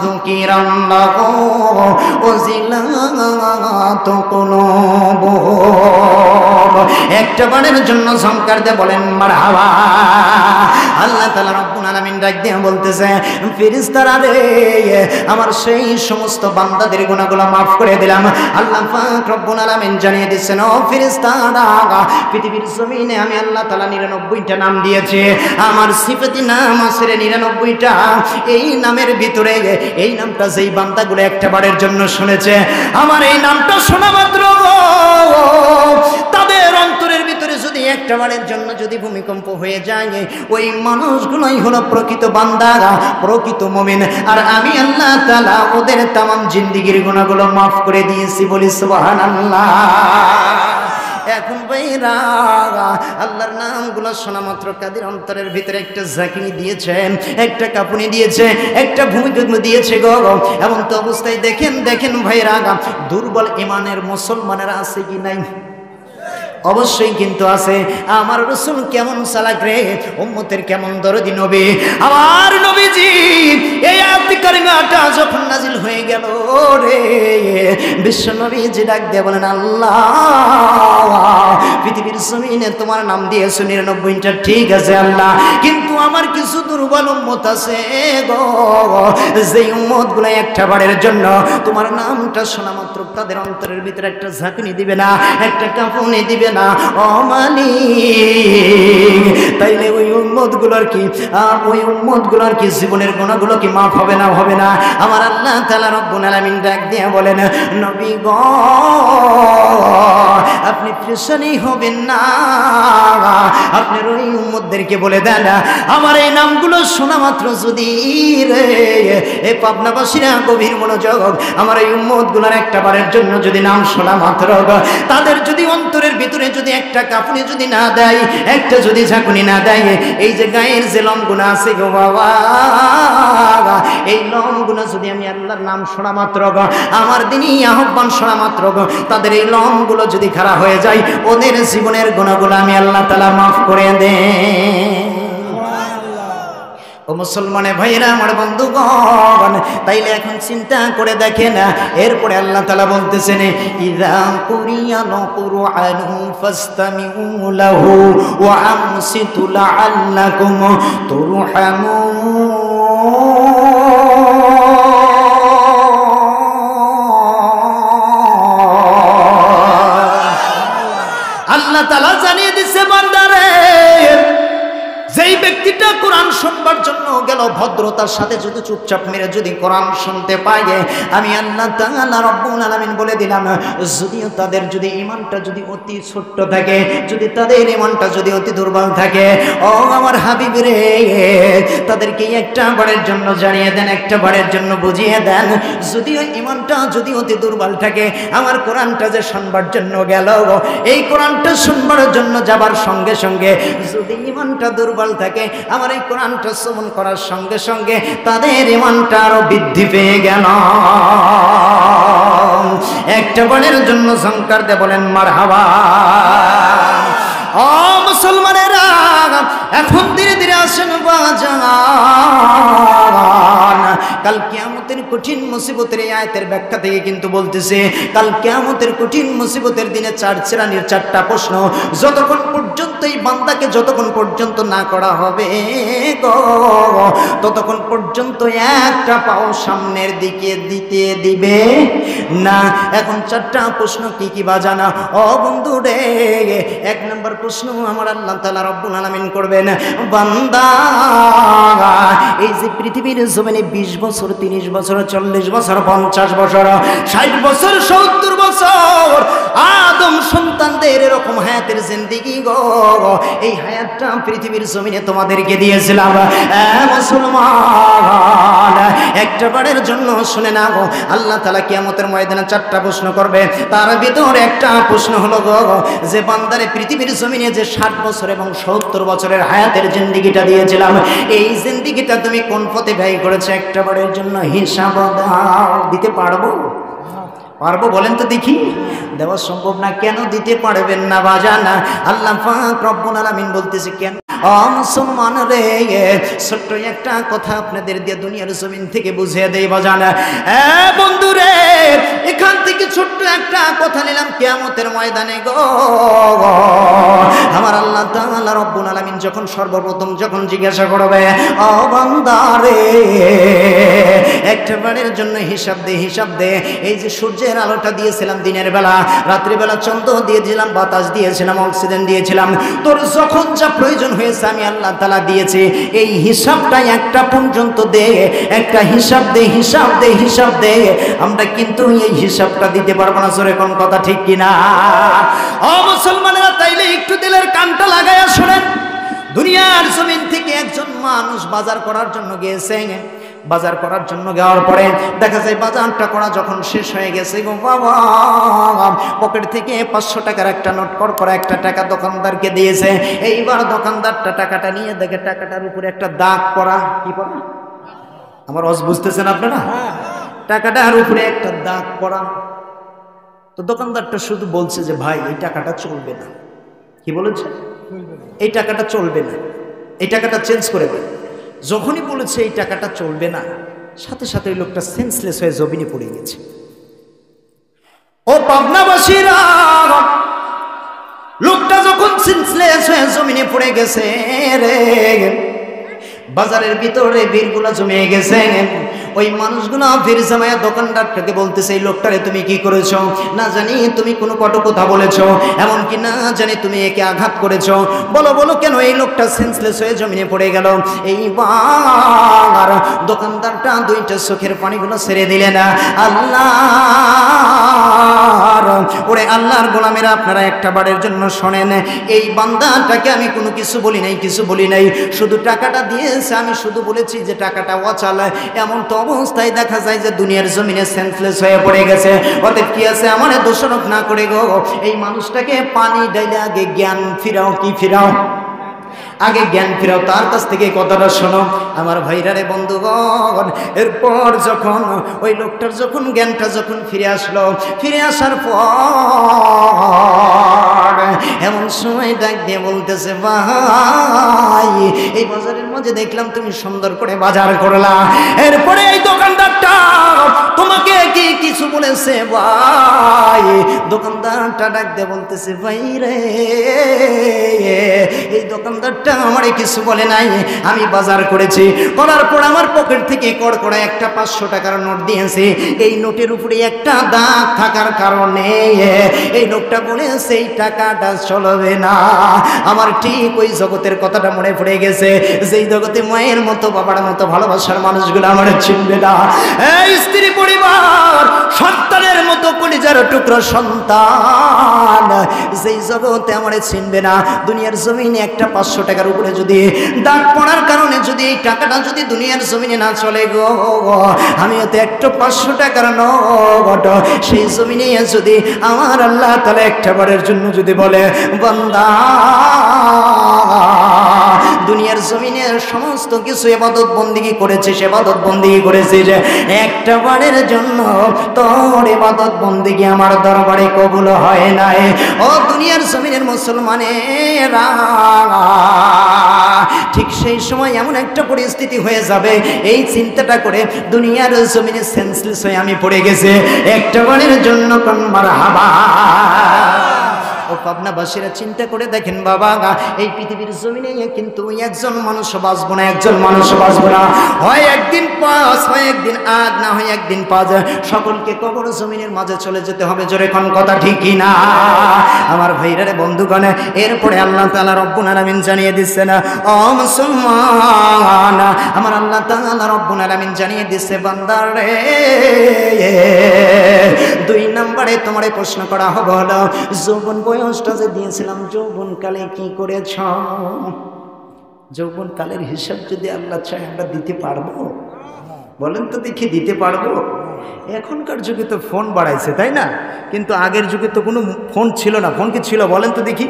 যুকিরাল্লাহু ওয়াজিলাত কুলুবুহুম। একটা বারের জন্য ঝংকার দিয়ে বলেন মারহাবা। আল্লাহ তাআলা রব্বুল আলামিন ডাক দিয়ে বলতেছে, ফেরেশতারা রে আমার সেই সমস্ত বান্দাদের গুনাহগুলো মাফ করে দিলাম। আল্লাহ পাক রব্বুল আলামিন জানিয়ে দিয়েছেন, ও ফেরেশতারা পৃথিবীর জমিনে আমি আল্লাহ তাআলা 99টা নাম দিয়েছি। আমার সিফাতি নাম আছে 99টা। এই নামের ভিতরে এই নামটা যেই বান্দাগুলো একটা বারের জন্য শুনেছে, আমার এই নামটা শোনা মাত্র তাদের অন্তরের ভিতরে যদি একটা বারের জন্য যদি ভূমিকম্প হয়ে যায়, ওই মানুষগুলোই হলো প্রকৃত বান্দা, প্রকৃত মুমিন। আর আমি আল্লাহ তাআলা ওদের তামাম জিন্দেগীর গুনাহগুলো মাফ করে দিয়েছি, বলি সুবহানাল্লাহ। এখন ভাইরা আল্লাহর নামগুলো শোনা মাত্র কাদের অন্তরের ভিতরে একটা ঝাঁকুনি দিয়েছেন, একটা কাঁপুনি দিয়েছে, একটা ভূমিকম্প দিয়েছে গো। এমন তো অবস্থায় দেখেন দেখেন ভাইরা, দুর্বল ইমানের মুসলমানেরা আছে কি নাই? অবশ্যই কিন্তু আছে। আমার রাসূল কেমন চালাক রে, উম্মতের কেমন দরদি নবী। আমার নবীজি এই আয়াত কারিমাটা যখন নাজিল হয়ে গেল রে, বিশ্ব নবীজি ডাক দিয়ে বলেন, আল্লাহ পৃথিবীর জমিনে তোমার নাম দিয়েছো 99টা, ঠিক আছে আল্লাহ, কিন্তু আমার কিছু দুর্বল উম্মত আছে গো, যেই উম্মতগুলো একটা বারের জন্য তোমার নামটা শোনা মাত্র তাদের অন্তরের ভিতরে একটা ঝাঁকুনি দিবে না, একটা কাঁপুনি দিবে না। ও মালিক, তাইলে ওই উম্মতগুলোর কি জীবনের গুনাহগুলো কি মাফ হবে না? হবে না। আমার আল্লাহ তাআলা রব্বুল আলামিন ডাক দিয়ে বলেন, নবী গো আপনি পেরেশানি হবেন না, আপনার ওই উম্মতদেরকে বলে দেন আমার এই নামগুলো শোনা মাত্র যদি রে এ পাবনাবাসীরা গভীর মনোযোগ, আমার এই উম্মতগুলোর একটা বারের জন্য যদি নাম শোনা মাত্র তাদের যদি অন্তরের ভিতরে যদি একটা কাঁপুনি যদি না দেয়, একটা যদি ঝাঁকুনি না দেয়, এই যে গায়ের যে লোমগুলো আছে গো বাবা, এই লোমগুলো যদি আমি আল্লাহর নাম শোনা মাত্র আমার দিনই আহ্বান শোনা মাত্র তাদের এই লোমগুলো যদি খারাপ হয়ে যায়, ওদের জীবনের গুনাহগুলো আমি আল্লাহ তাআলা মাফ করে দেন। ও মুসলমানে ভাইরা আমার বন্ধুগণ, তাইলে এখন চিন্তা করে দেখেন, এরপরে আল্লাহ তাআলা বলতেছেন, ইযা কুরিয়াল কুরআনু ফাসতামিউ লাহু ওয়া আমসিতু লাআল্লাকুম তুরহামুন। আল্লাহ তাআলা জানিয়ে দিচ্ছে, বান্দারে যেই ব্যক্তিটা কোরআন শুনবার জন্য গেল, ভদ্রতার সাথে যদি চুপচাপ মেরে যদি কোরআন শুনতে পায়, আমি আল্লাহ তাআলা রব্বুল আলামিন বলে দিলাম, যদিও তাদের যদি ঈমানটা যদি অতি ছোট্ট থাকে, যদি তাদের ঈমানটা যদি অতি দুর্বল থাকে, ও আমার হাবিব রে তাদেরকে একটা বারের জন্য জানিয়ে দেন, একটা বারের জন্য বুঝিয়ে দেন, যদিও ঈমানটা যদি অতি দুর্বল থাকে, আমার কোরআনটা যে শুনবার জন্য গেল, এই কোরআনটা শুনবার জন্য যাবার সঙ্গে সঙ্গে যদি ঈমানটা দুর্বল থাকে, আমার এই কোরআনটা শ্রবণ করার সঙ্গে সঙ্গে তাদের ঈমানটা আরো বৃদ্ধি পেয়ে গেল। একটা বারের জন্য সংকার দিয়ে বলেন মারহাবা। ও মুসলমানেরা, এখন ধীরে ধীরে আসেন বাজার, কাল কিয়ামতের কঠিন মুসিবতের এই আয়াতের ব্যাখ্যা থেকে কিন্তু বলতেছে কাল কিয়ামতের কঠিন মুসিবতের দিনে 4 শ্রেণীর 4টা প্রশ্ন যতক্ষণ পর্যন্ত এই বান্দাকে যতক্ষণ পর্যন্ত না করা হবে গো ততক্ষণ পর্যন্ত একটা পাও সামনের দিকে দিতে দিবে না। এখন 4টা প্রশ্ন কি কি বাজানা ও বন্ধু রে। 1 নম্বর প্রশ্ন আমার আল্লাহ তাআলা রব্বুল আলামিন করবেন, বান্দা এই যে পৃথিবীর জমিনে 20 বছর 30 বছর 40 বছর 50 বছর 60 বছর 70 বছর আদম সন্তানদের এরকম হায়াতের জিন্দেগি গো এই হায়াতটা পৃথিবীর জমিনে তোমাদেরকে দিয়েছিলাম মুসলমান একটা বারের জন্য শুনে না গো আল্লাহ তাআলা কিয়ামতের ময়দানে 4টা প্রশ্ন করবে। তার ভিতরে একটা প্রশ্ন হলো গো যে বান্দারে পৃথিবীর জমিনে যে 60 বছর এবং 70 বছরের হায়াতের জিন্দেগিটা দিয়েছিলাম এই জিন্দেগিটা তুমি কোন পথে ব্যয় করেছো একটা বারের জন্য হিসাব দাও। দিতে পারবো? পারবো বলেন তো দেখি। দেওয়া সম্ভব না। কেন দিতে পারবেন না বাজানা? আল্লাহ পাক রব্বুল আলামিন বলতেছে কেন মুসলমান রে ছোট্ট একটা কথা আপনাদের দিয়ে দুনিয়ার জমিন থেকে বুঝিয়ে দেই বাজানা। বন্ধু রে এখান থেকে ছোট্ট একটা কথা নিলাম কিয়ামতের ময়দানে গো আমার আল্লাহ তাআলা রব্বুল আলামিন যখন সর্বপ্রথম যখন জিজ্ঞাসা করবে ও বান্দা রে একটা বারের জন্য হিসাব দে এই যে সূর্যের আলোটা দিয়েছিলাম দিনের বেলা রাত্রিবেলা চন্দ্র দিয়েছিলাম বাতাস দিয়েছিলাম অক্সিজেন দিয়েছিলাম তোর যখন যা প্রয়োজন হয়েছে আমি আল্লাহ তাআলা দিয়েছি এই হিসাবটা একটা পর্যন্ত দে একটা হিসাব দে আমরা কিন্তু এই হিসাবটা দিতে পারবো না। জোরে কোন কথা ঠিক কিনা ও মুসলমানেরা? তাইলে একটু দিলের কানটা লাগায়া শুনেন। দুনিয়ার জমিন থেকে একজন মানুষ বাজার করার জন্য গিয়েছে। বাজার করার জন্য যাওয়ার পরে দেখা যায় বাজারটা করা যখন শেষ হয়ে গেছে গো বাবা পকেট থেকে 500 টাকার একটা নোট করা একটা টাকা দোকানদারকে দিয়েছে। এইবার দোকানদারটা টাকাটা নিয়ে দেখে টাকাটার উপরে একটা দাগ পড়া। কি পড়া? আমার অজ বুঝতেছেন আপনারা? টাকাটার উপরে একটা দাগ পড়া। তো দোকানদারটা শুধু বলছে যে ভাই এই টাকাটা চলবে না। কি বলেছে? এই টাকাটা চলবে না, এই টাকাটা চেঞ্জ করে দেন। যখনই বলেছে এই টাকাটা চলবে না সাথে সাথে ওই লোকটা সেন্সলেস হয়ে জমিনে পড়ে গেছে। ও পাবনাবাসীরা লোকটা যখন সেন্সলেস হয়ে জমিনে পড়ে গেছে রে বাজারের ভিতরে ভিড়গুলো জমে গেছে। ওই মানুষগুলো ভিড় জমায়া দোকানদারটাকে বলতেছে এই লোকটারে তুমি কি করেছো? না জানি তুমি কোনো কটু কথা বলেছো, এমনকি না জানি তুমি একে আঘাত করেছো। বলো কেন এই লোকটা সেন্সলেস হয়ে জমিনে পড়ে গেল? এইবার দোকানদারটা 2টা চোখের পানিগুলো ছেড়ে দিলেন। আল্লাহর গোলামেরা আপনারা একটা বারের জন্য শোনেন। এই বান্দাটাকে আমি কোনো কিছু বলি নাই শুধু টাকাটা দিয়েছে। আমি শুধু বলেছি যে টাকাটা অচল। এমন তো অবস্থায় দেখা যায় যে দুনিয়ার জমিনে সেন্সলেস হয়ে পড়ে গেছে। অতএব কি আছে আমার দোষারোপ না করে গো এই মানুষটাকে পানি ডাইলে আগে জ্ঞান ফিরাও। কি ফিরাও? আগে জ্ঞান ফিরাও। তার কাছ থেকে কথাটা শোনো আমার ভাইরা রে বন্ধুগণ। এরপর যখন ওই লোকটার যখন জ্ঞানটা যখন ফিরে আসলো, ফিরে আসার পর এমন সময় ডাক দিয়ে বলতেছে ভাই এই বাজারের মধ্যে দেখলাম তুমি সুন্দর করে বাজার করলা, এরপরে এই দোকানদারটা তোমাকে কি কিছু বলেছে? ভাই দোকানদারটা ডাক দিয়ে বলতেছে ভাই রে এই দোকানদারটা আমারে কিছু বলে নাই, আমি বাজার করেছি, করার পর আমার পকেট থেকে কড়কড়া একটা 500 টাকার নোট দিয়েছে। এই নোটের উপরে একটা দাগ থাকার কারণে এই লোকটা বলেছে এই টাকাটা চলবে না। আমার ঠিক ওই জগতের কথাটা মনে পড়ে গেছে যেই জগতে মায়ের মতো বাবার মতো ভালোবাসার মানুষগুলো আমার চিনবে না। এই স্ত্রী পরিবার সন্তানের মতো কলিজার টুকরো সন্তান যেই জগতে আমারে চিনবে না। দুনিয়ার জমিনে একটা 500 টাকার উপরে যদি দাগ পড়ার কারণে যদি এই টাকাটা যদি দুনিয়ার জমিনে না চলে গো আমিও তো একটা 500 টাকার নোট সেই জমিনে যদি আমার আল্লাহ তাআলা একটা বারের জন্য যদি বলে বান্দা দুনিয়ার দুনিয়ার জমিনে সমস্ত কিছু ইবাদত বন্দেগী করেছে, ইবাদত বন্দেগী করেছে, যে একটা বারের জন্য তোর ইবাদত বন্দেগী আমার দরবারে কবুল হয় নাই। ও দুনিয়ার জমিনের মুসলমানেরা, ঠিক সেই সময় এমন একটা পরিস্থিতি হয়ে যাবে, এই চিন্তাটা করে দুনিয়ার জমিনে সেন্সলেস হয়ে আমি পড়ে গেছে, একটা বারের জন্য কোন মারহাবা। ও পাবনাবাসীরা চিন্তা করে দেখেন বাবা, এই পৃথিবীর জমিনে কিন্তু একজন মানুষ বাঁচবো না, একজন মানুষ বাঁচবো না, হয় একদিন পাঁচ, হয় একদিন আট, না হয় একদিন পাঁচ, সকলকে কবর জমিনের মাঝে চলে যেতে হবে। জোরে কোন কথা ঠিক কি না আমার ভাইরা রে বন্ধুগণ? এরপরে আল্লাহ তাআলা রব্বুল আলামিন জানিয়ে দিচ্ছে না, ও মুসলমান, আমার আল্লাহ তাআলা রব্বুল আলামিন জানিয়ে দিচ্ছে, বান্দার রে, দুই নম্বরে তোমারে প্রশ্ন করা হবে হলো, যৌবন বয়সটা যে দিয়েছিলাম, যৌবনকালে কি করেছ? যৌবনকালের হিসাব যদি আল্লাহ চায় আমরা দিতে পারবো? বলেন তো দেখি, দিতে পারবো? এখনকার যুগে তো ফোন বাড়াইছে, তাই না? কিন্তু আগের যুগে তো কোনো ফোন ছিল না। ফোন কি ছিল বলেন তো দেখি?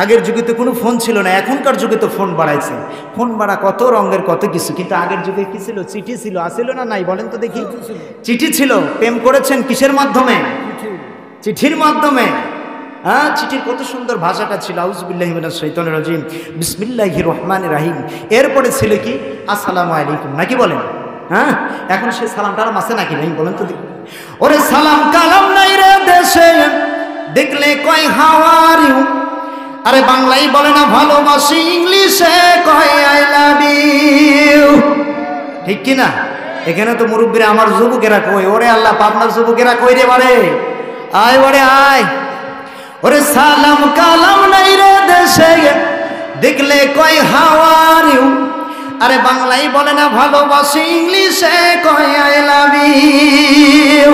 আগের যুগে তো কোনো ফোন ছিল না, এখনকার যুগে তো ফোন বাড়াইছে। ফোন বাড়া কত রঙের কত কিছু, কিন্তু আগের যুগে কি ছিল? চিঠি ছিল, আসিল না নাই বলেন তো দেখি? চিঠি ছিল। প্রেম করেছেন কিসের মাধ্যমে? চিঠির মাধ্যমে। হ্যাঁ, চিঠির কত সুন্দর ভাষাটা ছিল, আউযুবিল্লাহি মিনাশ শাইতানির রাজিম, বিসমিল্লাহির রহমানির রহিম। এরপরে ছিল কি? আসসালামু আলাইকুম, নাকি বলেন? হ্যাঁ, এখন সে সালামটা আর মাসে নাকি নাই বলেন তো দেখি? ওরে সালাম কালাম নাই রে দেশে, দেখলে কয় হাউ আর ইউ, আরে বাংলাই বলে না ভালোবাসি, ইংলিশে কয় আই লাভ ইউ, ঠিক কি না? এখানে তো মুরব্বীরা আমার যুবকেরা কই, ওরে আল্লাহ, পাবনার যুবকেরা কই রে বারে, আয় বারে আয়। ওরে সালাম কালাম নাই রে দেশে, দেখলে কয় হাউ আর ইউ, আরে বাংলাই বলে না ভালোবাসি, ইংলিশে কয় আই লাভ ইউ।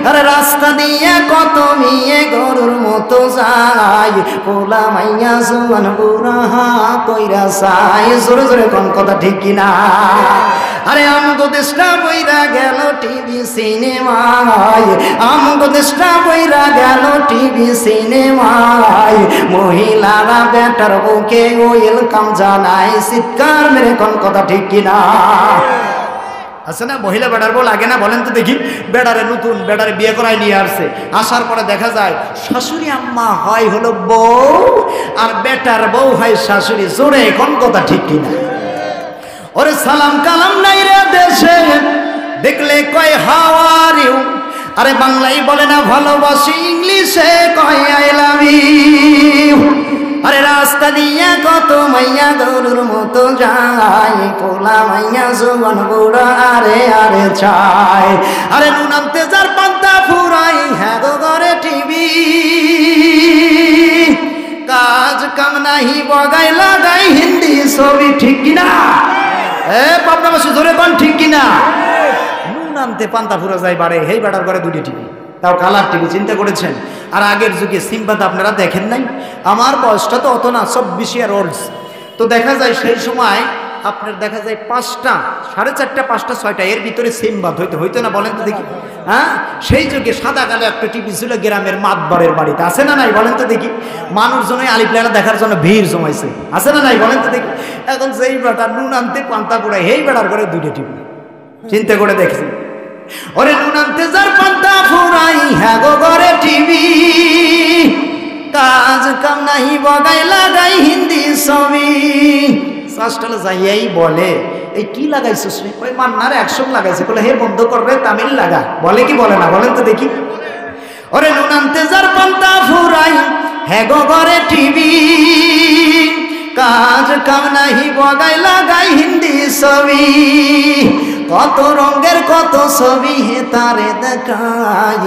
আরে রাস্তা দিয়ে কত মেয়ে গরুর মতো যায়, পোলা মাইয়া জোয়ান বুড়া কইরা চাই, জোরে জোরে কোন কথা ঠিক কিনা? আরে আমগো দেশটা বইরা গেল টিভি সিনেমায়, আমগো দেশটা বইরা গেল টিভি সিনেমায়, মহিলারা বেটার বুকে ওয়েলকাম জানায়, চিৎকার মেরে কোন কথা ঠিক কিনা? আছে না, মহিলা বেড়ার বউ লাগে না বলেন তো দেখি? বেড়ারে নতুন বেড়ারে বিয়ে করাই নিয়ে আসছে, আসার পরে দেখা যায় শাশুড়ি আম্মা হয় হলো বউ, আর বেটার বউ হয় শাশুড়ি। জোরে কোন কথা ঠিক কিনা? ওরে সালাম কালাম নাই রে দেশে, দেখলে কয় হাউ আর ইউ, আরে বাংলাই বলে না ভালোবাসি, ইংলিশে কয় আই লাভ ইউ। আরে রাস্তা দিয়ে কত মাইয়া গরুর মতো যায়, পোলা মাইয়া জোয়ান বুড়া আরে আরে চায়, আরে নুন আনতে যার পান্তা ফুরাই, হ্যাঁ গো ঘরে টিভি, কাজ কাম নাহি বগাই লাগাই হিন্দি ছবি, ঠিক কিনা? পাবনাবাসী ধরে কোন ঠিক কিনা? নুন আনতে পান্তা ফুরা যায় বারে, হেই বেটার ঘরে দুটি টিভি, তাও কালার টিভি। চিন্তা করেছেন? আর আগের যুগে সিম্বাদ আপনারা দেখেন নাই? আমার বয়সটা তো অত না, 24 ইয়ার ওল্ড। তো দেখা যায় সেই সময় আপনার দেখা যায় 5টা, 4:30, 5টা, 6টা এর ভিতরে সিম্বাদ হইতো না বলেন তো দেখি? হ্যাঁ, সেই যুগে সাদা কালো একটা টিভি ছিল গ্রামের মাতবারের বাড়িতে, আছে না নাই বলেন তো দেখি? মানুষজনে আলিপ্লানা দেখার জন্য ভিড় জমাইছে, আছে না নাই বলেন তো দেখি? এখন সেই বেটা নুন আনতে পান্তা পুরাই, হেই বেটার ঘরে 2টা টিভি। চিন্তা করে দেখছি, ওরে নুন আনতে যার পান্তা ফুরাই, হ্যাঁ গো ঘরে টিভি, কাজ কাম নাহি বগাই লাগাই হিন্দি ছবি। শাস্ত্রে যাইয়াই বলে, এই কি লাগাইছিস রে? ওই মান্নার অ্যাকশন লাগাইছে, বলে হে বন্ধ করবে, তামিল লাগা। বলে কি বলে না বলেন তো দেখি? ওরে নুন আনতে যার পান্তা ফুরাই, হ্যাঁ গো ঘরে টিভি, কাজ কাম নাহি বগাই লাগাই হিন্দি ছবি, কত রঙের কত ছবি হে তারে দেখাই,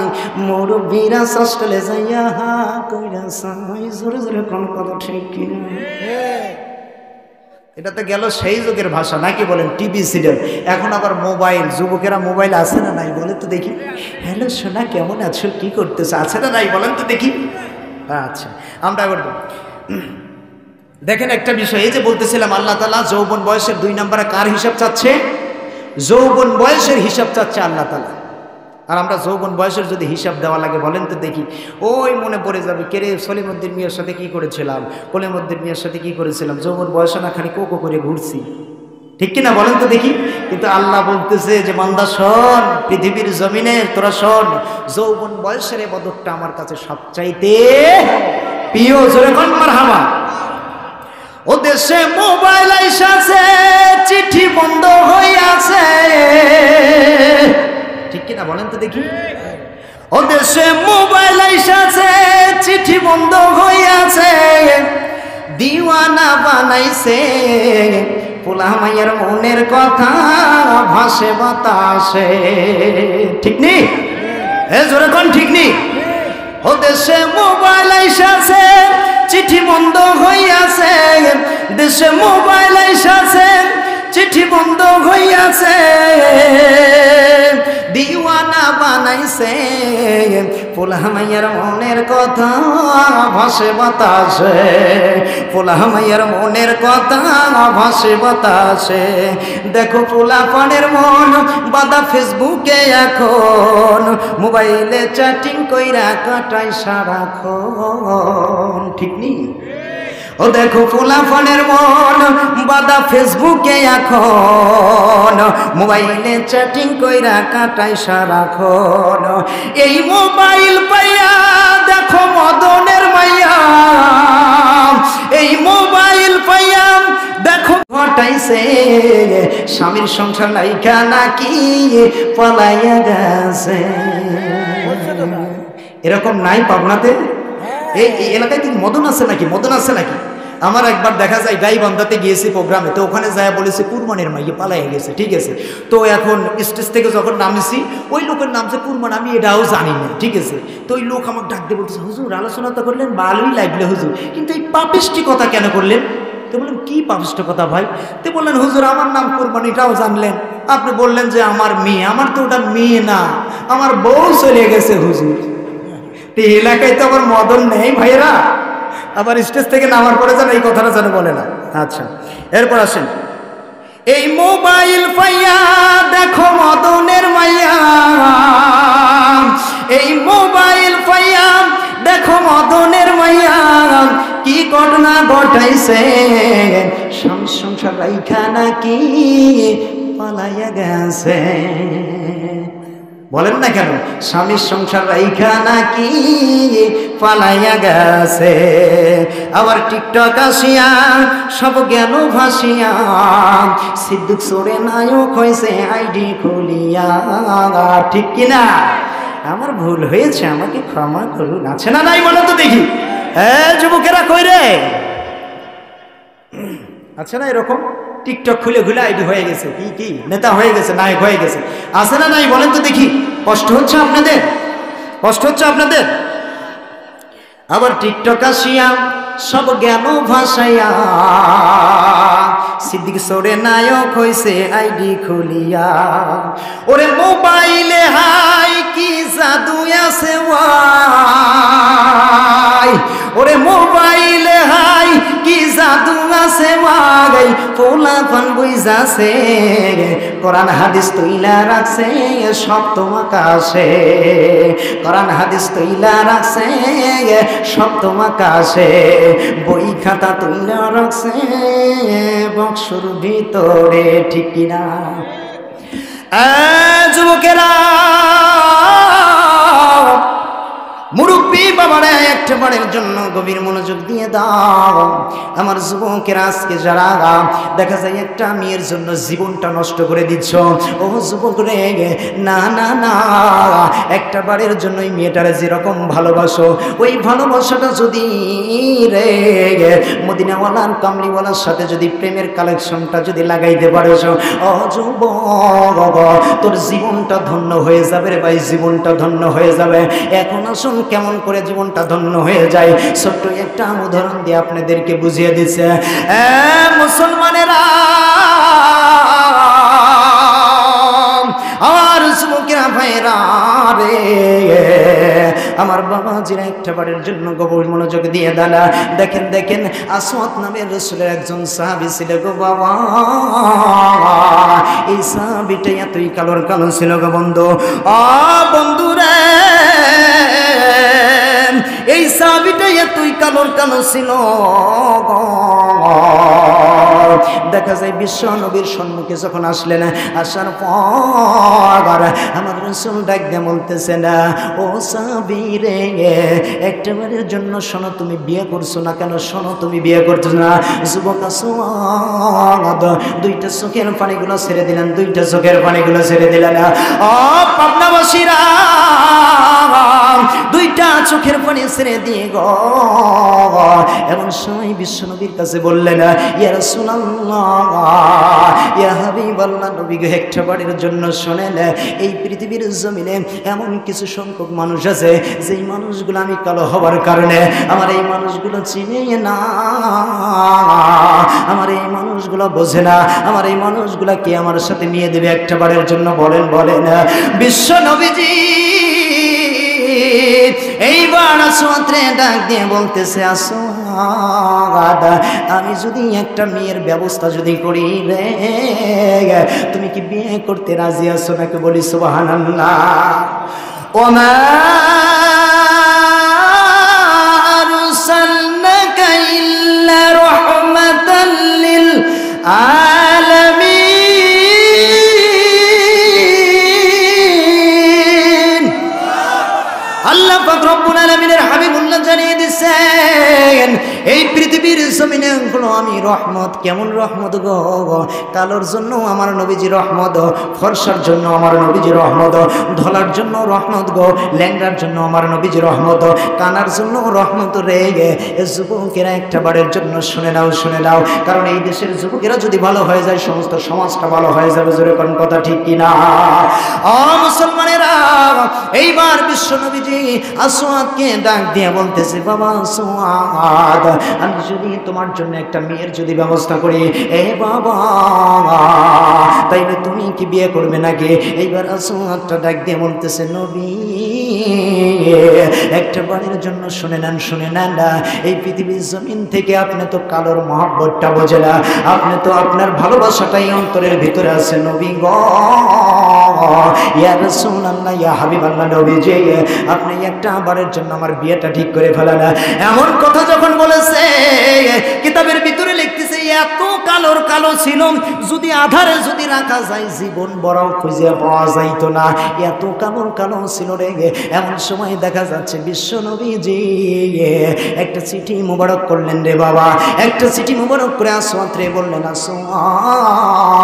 মুরব্বীরা শাস্ত্রে যাইয়া হা কইরা চাই, জোরে জোরে কোন কথা ঠিক কিনা? এটা তো গেল সেই যুগের ভাষা, নাকি বলেন? TV serial. এখন আবার মোবাইল, যুবকেরা মোবাইল আছে না নাই বলে তো দেখি? হ্যালো সোনা, কেমন আছো, কি করতেছো, আছে না নাই বলেন তো দেখি? আচ্ছা, আমরা এবার দেখেন একটা বিষয়, এই যে বলতেছিলাম আল্লাহ তাআলা যৌবন বয়সের 2 নম্বরে কার হিসাব চাচ্ছে? যৌবন বয়সের হিসাব চাচ্ছে আল্লাহ তাআলা। আর আমরা যৌবন বয়সের যদি হিসাব দেওয়া লাগে বলেন তো দেখি, ওই মনে পড়ে যাবে কেরে সলিমউদ্দিন মিয়ার সাথে কি করেছিলাম, কলিমউদ্দিন মিয়ার সাথে কি করেছিলাম, যৌবন বয়সে না খালি কোকো করে ঘুরছি, ঠিক কিনা বলেন তো দেখি। কিন্তু আল্লাহ বলতেছে যে বান্দা শোন, পৃথিবীর জমিনে তোরা শোন, যৌবন বয়সের ইবাদতটা আমার কাছে সবচাইতে প্রিয়। জোরে কোন মারহাবা। ও দেশে মোবাইল আইসাছে, চিঠি বন্ধ হইয়াছে, ঠিক কিনা বলেন তো দেখি। ও দেশে মোবাইল আইসাছে, চিঠি বন্ধ হইয়াছে, দিওয়ানা বানাইছে, পোলা মায়ের মনের কথা ভাসে বাতাসে, ঠিক নি? এ জোরে কোন ঠিক নি? ও দেশে মোবাইল আইসাছে, চিঠি বন্ধ হইয়াছে, দেশে মোবাইল আইসাছে, চিঠি বন্ধ হইয়াছে, দিওয়ানা বানাইছে, পোলা মাইয়ার মনের কথা ভাসে বাতাসে, পোলা মাইয়ার মনের কথা ভাসে বাতাসে। দেখো পোলা পানের মন বাদা ফেসবুকে এখন, মোবাইলে চ্যাটিং কইরা কাটাই সারাক্ষণ, ঠিক নি? ও দেখো পোলা পানের মন বাদা ফেসবুকে এখন, মোবাইলে চ্যাটিং কইরা কাটাই সারাক্ষণ। এই মোবাইল পাইয়া দেখো মদনের মাইয়া, এই মোবাইল পাইয়া দেখো ঘটাইছে, স্বামীর সংসার নাইকা নাকি পালাইয়া গেছে। এরকম নাই পাবনাতে? এই এলাকায় কি মদন আছে নাকি? মদন আছে নাকি? আমার একবার দেখা যায় গাইবান্ধাতে গিয়েছি প্রোগ্রামে, তো ওখানে যায় বলেছে কুরবানের মাইয়ে পালাই গেছে, ঠিক আছে। তো এখন স্টেজ থেকে যখন নামছি, ওই লোকের নাম যে কুরবান, আমি এটাও জানি না, ঠিক আছে। তো ওই লোক আমাকে ডাক দিয়ে বলতেছে, হুজুর আলোচনা তো করলেন, ভালোই লাগলো হুজুর, কিন্তু এই পাপিষ্টি কথা কেন করলেন? তো বললেন কি পাপিষ্টি কথা ভাই? তো বললেন হুজুর আমার নাম কুরবান, এটাও জানলেন, আপনি বললেন যে আমার মেয়ে, আমার তো ওটা মেয়ে না, আমার বউ চলে গেছে হুজুর। এলাকায় তো আবার মদন নেই ভাইরা, আবার স্টেজ থেকে নামার পরে যেন এই কথাটা যেন বলে না। আচ্ছা, এরপর আসেন, এই মোবাইল পাইয়া দেখো মদনের মাইয়া, এই মোবাইল পাইয়া দেখো মদনের মাইয়া, কি ঘটনা ঘটাইছে, স্বামী সংসার রাইখা নাকি পালাইয়া গেছে। বলেন না কেন? স্বামীর সংসার রাইখা নাকি পালাইয়া গেছে। আবার টিকটক আসিয়া সব গেল ভাসিয়া, সিদ্দিক সোরে নায়ক হয়েছে আইডি খুলিয়া, ঠিক কিনা? আমার ভুল হয়েছে, আমাকে ক্ষমা করুন। আছে না নাই বলো তো দেখি? হ্যাঁ যুবকেরা কই রে? আছে না এরকম? টিকটক খুলে খুলে আইডি হয়ে গেছে, কি কি নেতা হয়ে গেছে, নায়ক হয়ে গেছে, আছে না নাই বলেন তো দেখি? কষ্ট হচ্ছে আপনাদের? কষ্ট হচ্ছে আপনাদের? আবার টিকটক আসিয়া সব গেল ভাসাইয়া, সিদ্দিক সোরে নায়ক হইছে আইডি খুলিয়া। ওরে মোবাইলে হাই কি জাদু আছে ওয়াই, ওরে মোবাইলে হাই কি জাদু আছে ওয়াই, পোলা পান বুঝাছে, কোরআন হাদিস তৈলা রাখছে সপ্তম আকাশে, কোরআন হাদিস তৈলা রাখছে সপ্তম আকাশে, বই খাতা তৈলা রাখছে বক্সর ভিতরে, ঠিক কিনা? যুবকেরা মুরব্বী বাবারা একটা বারের জন্য গভীর মনোযোগ দিয়ে দাও। আমার যুবকেরা আজকে যারা দেখা যায় একটা মেয়ের জন্য জীবনটা নষ্ট করে দিচ্ছ, ও যুবক রে, না না না, একটা বারের জন্য ওই মেয়েটারে যেরকম ভালোবাসো, ওই ভালোবাসাটা যদি রে মদিনাওয়ালার কামলিওয়ালার সাথে যদি প্রেমের কালেকশনটা যদি লাগাইতে পারছ, ও যুবক তোর জীবনটা ধন্য হয়ে যাবে রে ভাই, জীবনটা ধন্য হয়ে যাবে। এখন আসুন কেমন করে জীবনটা ধন্য হয়ে যায়, ছোট্ট একটা উদাহরণ দিয়ে আপনাদেরকে বুঝিয়ে দিচ্ছে। মুসলমানেরা আর যুবকেরা ভাইরা রে, আমার বাবা বাবাজিরা একটা বারের জন্য গভীর মনোযোগ দিয়ে দাঁড়া। দেখেন দেখেন, আসওয়াদ নামের রাসূলের একজন সাহাবী ছিল গো বাবা। এই সাহাবীটা এতই কালোর কালো ছিল গো বন্ধু। বন্ধুরে, এই সাহাবীটা এতই কালোর কালো ছিল, দেখা যায় বিশ্ব নবীর সম্মুখে যখন আসলেন, আসার পর আমার রাসূল ডাক দিয়ে বলতেছে না, ও সাহাবী রে, একটাবারের জন্য শোনো, তুমি বিয়ে করছো না কেন? শোনো, তুমি বিয়ে করছো না? যুবক আসওয়াদ দুইটা চোখের পানিগুলো ছেড়ে দিলেন, দুইটা চোখের পানিগুলো ছেড়ে দিলেন। পাবনাবাসীরা দুইটা চোখের পানি ছেড়ে দিয়ে গো এমন সময় বিশ্বনবীর কাছে বললেন, ইয়া রাসূলুল্লাহ, ইয়া হাবিবাল্লাহ, নবী গো একটা বারের জন্য শোনেন, এই পৃথিবীর জমিনে এমন কিছু সংখ্যক মানুষ আছে, যেই মানুষগুলো আমি কালো হবার কারণে আমার এই মানুষগুলো চিনে না, আমার এই মানুষগুলো বোঝে না, আমার এই মানুষগুলো কে আমার সাথে নিয়ে দেবে একটা বারের জন্য? বলেন বলেন। বিশ্ব নবীজি এইবার আসওয়াদরে ডাক দিয়ে বলতেছে, আসওয়াদ, আমি যদি একটা মেয়ের ব্যবস্থা যদি করি রে, তুমি কি বিয়ে করতে রাজি আছো নাকি? বলি সুবহানাল্লাহ। ওমা আরসালনাকা ইল্লা রাহমাতাল লিল আলামিন। আল্লাহ পাক রব্বুল আলামিনের হাবিবুল্লাহ জানিয়ে দিয়েছেন, এই পৃথিবীর জমিনে হলো আমি রহমত। কেমন রহমত গো? কালোর জন্য আমার নবীজি রহমত, ফর্সার জন্য আমার নবীজি রহমত, ধলার জন্য রহমত গো, ল্যাংড়ার জন্য আমার নবীজি রহমত, কানার জন্য রহমত রে। যুবকেরা একটা বারের জন্য শুনে নাও, শুনে নাও, কারণ এই দেশের যুবকেরা যদি ভালো হয়ে যায়, সমস্ত সমাজটা ভালো হয়ে যাবে। জোরে কোন কথা ঠিক কিনা? মুসলমানেরা, এইবার বিশ্ব নবীজি আসওয়াদকে ডাক দিয়ে বলতেছে, বাবা আসওয়াদ, আমি যদি তোমার জন্য একটা মেয়ের যদি ব্যবস্থা করি, এ বাবা, তাইলে তুমি কি বিয়ে করবে নাকি? এইবার আসওয়াদটা ডাক দিয়ে বলতেছে, নবী একটা বারের জন্য শুনে নেন, শুনে নেন না, এই পৃথিবীর জমিন থেকে আপনি তো কালোর মহব্বতটা বোঝে না, আপনি তো আপনার ভালোবাসাটাই অন্তরের ভিতরে আছে। নবী গো, ইয়া রাসূলুল্লাহ, ইয়া হাবিবাল্লাহ, নবীজি আপনি একটা বারের জন্য আমার বিয়েটা ঠিক করে ফেলেন। এমন কথা যখন বলেছে, কিতাবের ভিতরে লিখতেছে, এত কালোর কালো ছিল, যদি আধারে যদি রাখা যায় জীবন বড় খুঁজে পাওয়া যাইতো না, এত কালোর কালো ছিল রে। এমন সময় দেখা যাচ্ছে বিশ্ব নবীজি একটা চিঠি মুবারক করলেন রে বাবা, একটা চিঠি মুবারক করে আসওয়াদ রে বললেন, আসওয়াদ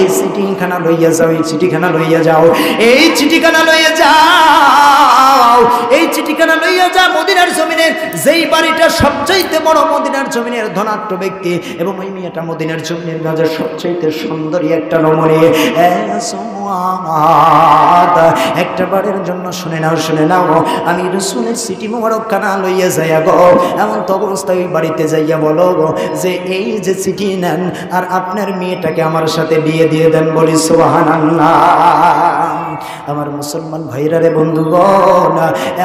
এই চিঠিখানা লইয়া যাও, এই চিঠিখানা লইয়া যাও, এই চিঠিখানা লইয়া যাও, এই চিঠিখানা লইয়া যা মদিনার জমিনের যেই বাড়িটা সবচাইতে বড় মদিনার জমিনের ধনাঢ্য ব্যক্তি, এবং ওই মেয়েটা মদিনার জমিনের মাঝে সবচাইতে সুন্দরী একটা রমণী। একটা বারের জন্য শুনে নাও, শুনে নাও, আমি রাসূলের চিঠি মুবারকখানা লইয়া যাইয়া গো এমন তো অবস্থায় ওই বাড়িতে যাইয়া বলো গো যে এই যে চিঠি নেন আর আপনার মেয়েটাকে আমার সাথে বিয়ে দিয়ে দেন। বলি সুবহানাল্লাহ। আমার মুসলমান ভাইরা রে, বন্ধুগণ,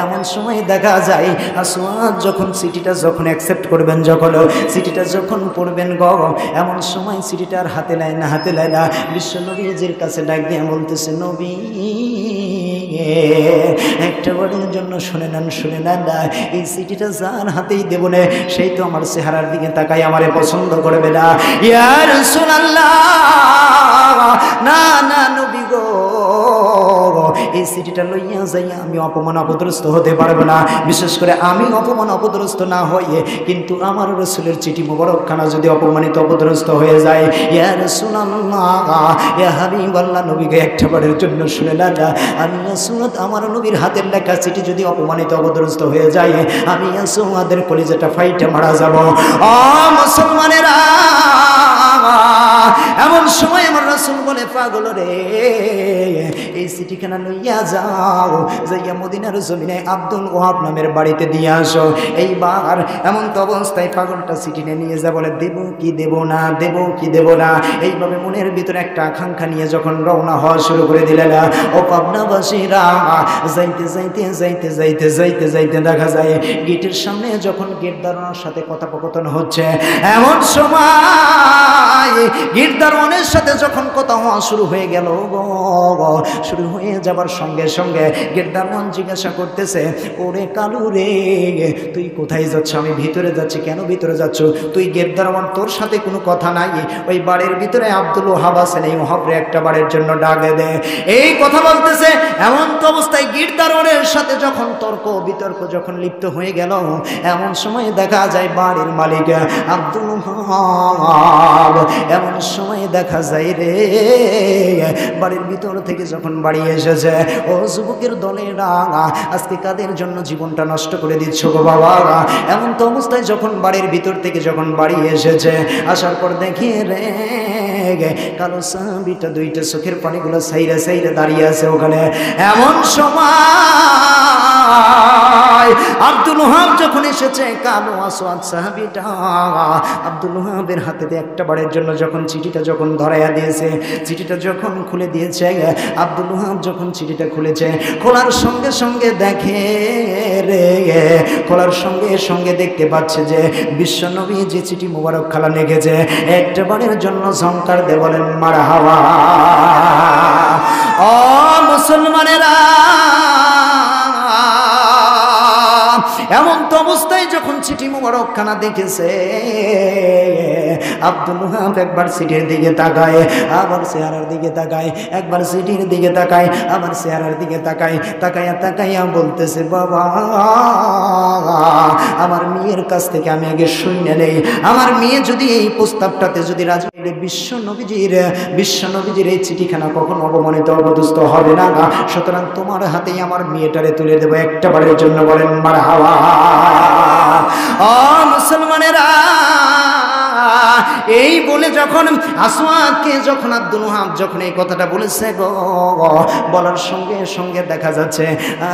এমন সময় দেখা যায় আসওয়াদ যখন চিঠিটা যখন অ্যাকসেপ্ট করবেন, যখন চিঠিটা যখন পড়বেন গো, এমন সময় চিঠিটার হাতে নেয় না, হাতে নেয় না, বিশ্ব নবীজির কাছে ডাক দিয়ে বলতেছে, নবী একটা বারের জন্য শুনে নেন, শুনে নেন না, এই চিঠিটা যার হাতেই দেব না, সেই তো আমার চেহারার দিকে তাকাই আমারে পছন্দ করবে না। ইয়া রাসূলুল্লাহ, না না নবী গো, এই চিঠিটা লইয়া যাইয়া আমি অপমান অপদস্থ হতে পারবো না, বিশেষ করে আমি অপমান অপদস্থ না হইয়ে কিন্তু আমার রাসূলের চিঠি মুবারকখানা যদি অপমানিত অপদস্থ হয়ে যায়, ইয়া রাসূলুল্লাহ, ইয়া হাবিবাল্লাহ, নবীকে একটা বারের জন্য শুনে না, আমি আসওয়াদ আমার নবীর হাতের লেখা চিঠি যদি অপমানিত অপদস্থ হয়ে যায়, আমি আসওয়াদের কলিজাটা ফাইটে মারা যাব। মুসলমানেরা, এমন সময় আমার রাসূল বলে পাগল রে এই চিঠিখানা লইয়া যাও, যাইয়া মদিনার জমিনে আব্দুল ওয়াহাব নামের বাড়িতে দিয়ে আসো। এইবার এমন তো অবস্থায় পাগলটা চিঠিটা নিয়ে যা বলে দেব কি দেব না, দেব কি দেব না, এইভাবে মনের ভিতরে একটা আকাঙ্ক্ষা নিয়ে যখন রওনা হওয়া শুরু করে দিলেন ও পাবনাবাসীরা, যাইতে যাইতে যাইতে যাইতে যাইতে যাইতে দেখা যায় গেটের সামনে যখন গেট দারোয়ানের সাথে কথোপকথন হচ্ছে, এমন সময় গেট দারোয়ানের সাথে যখন কথা হওয়া শুরু হয়ে গেল, শুরু হয়ে যাবার সঙ্গে সঙ্গে গেট দারোয়ান জিজ্ঞাসা করতেছে, ওরে কালু রে তুই কোথায় যাচ্ছ? আমি ভিতরে যাচ্ছি। কেন ভিতরে যাচ্ছ? তুই গেট দারোয়ান, তোর সাথে কোনো কথা নাই? ওই বাড়ির ভিতরে আব্দুল ওয়াহাব আছেন, এই ওয়াহাবরে একটা বাড়ির জন্য ডাকে দে। এই কথা বলতেছে, এমন তো অবস্থায় গেট দারোয়ানের সাথে যখন তর্ক বিতর্ক যখন লিপ্ত হয়ে গেল, এমন সময় দেখা যায় বাড়ির মালিক আব্দুল ওয়াহাব, এমন সময় দেখা যায় রে বাড়ির ভিতর থেকে যখন বাড়ি এসেছে, ও যুবকের দলেরা আজকে কাদের জন্য জীবনটা নষ্ট করে দিচ্ছ গো বাবা? এমন তো অবস্থায় যখন বাড়ির ভিতর থেকে যখন বাড়ি এসেছে, আসার পর দেখি রে কালো সাহাবীটা দুইটা চোখের পানিগুলো সাইরা সাইরা দাঁড়িয়ে আছে ওখানে। এমন সময় আব্দুল ওয়াহাব যখন এসেছে, কালো আসওয়াদ সাহাবীটা আব্দুল ওয়াহাবের হাতে একটা বারের জন্য যখন চিঠিটা যখন ধরাইয়া দিয়েছে, চিঠিটা যখন খুলে দিয়েছে, আব্দুল ওয়াহাব যখন চিঠিটা খুলেছে, খোলার সঙ্গে সঙ্গে দেখে রে, খোলার সঙ্গে সঙ্গে দেখতে পাচ্ছে যে বিশ্বনবী যে চিঠি মুবারক খালা লিখেছে, একটা বারের জন্য ঝংকার দিয়ে বলেন মারহাবা। ও মুসলমানেরা, এমন তো অবস্থায় যখন চিঠি মুবারক খানা দেখেছে, আব্দুল ওয়াহাব একবার চিঠির দিকে তাকায়, আবার চেহারার দিকে তাকায়, একবার চিঠির দিকে তাকায়, আবার চেহারার দিকে তাকায়, তাকাইয়া তাকাইয়া বলতেছে, বাবা আমার মেয়ের কাছ থেকে আমি আগে শুনে নেই, আমার মেয়ে যদি এই প্রস্তাবটাতে যদি রাজি হইলে বিশ্বনবীজির এই চিঠিখানা কখনো অবমানিত অপদস্থ হবে না, সুতরাং তোমার হাতেই আমার মেয়েটারে তুলে দেবো একটা বারের জন্য। বলেন মারহাবা। ও মুসলমানেরা, এই বলে যখন আসওয়াদকে যখন আব্দুল ওয়াহাব যখন এই কথাটা বলেছে গো, বলার সঙ্গে সঙ্গে দেখা যাচ্ছে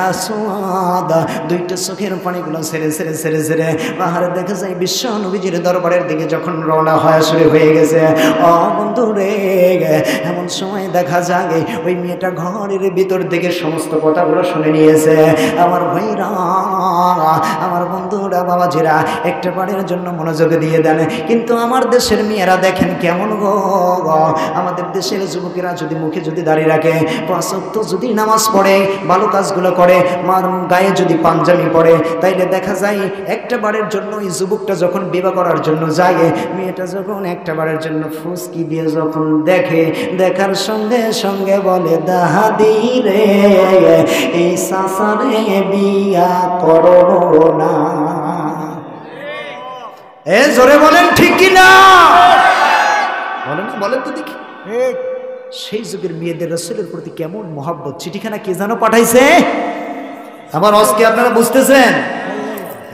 আসওয়াদ দুইটা চোখের পানিগুলো ছেড়ে ছেড়ে ছেড়ে ছেড়ে বাহারে দেখা যায় বিশ্ব নবীজির দরবারের দিকে যখন রওনা হওয়া শুরু হয়ে গেছে। ও বন্ধু রে, এমন সময় দেখা যায় ওই মেয়েটা ঘরের ভিতর থেকে সমস্ত কথাগুলো শুনে নিয়েছে। আমার ভাইরা, আমার বন্ধুরা, বাবাজিরা, একটা বারের জন্য মনোযোগ দিয়ে দেন। কিন্তু আমার দেশের মেয়েরা দেখেন কেমন গো, আমাদের দেশের যুবকেরা যদি মুখে যদি দাঁড়িয়ে রাখে, পাঁচ ওয়াক্ত যদি নামাজ পড়ে, ভালো কাজগুলো করে, মার গায়ে যদি পাঞ্জাবি পড়ে, তাইলে দেখা যায় একটা বারের জন্য ওই যুবকটা যখন বিবাহ করার জন্য যায়, মেয়েটা যখন একটা বারের জন্য ফুসকি দিয়ে যখন দেখে, দেখার সঙ্গে সঙ্গে বলে, দাহাদি রে এই সাসারে বিয়া করো না। এ জোরে বলেন ঠিক কিনা? বলেন না, বলেন তো দেখি। সেই যুগের মেয়েদের রাসূলের প্রতি কেমন মহব্বত। চিঠিখানা কে যেন পাঠাইছে? আমার আজকে আপনারা বুঝতেছেন,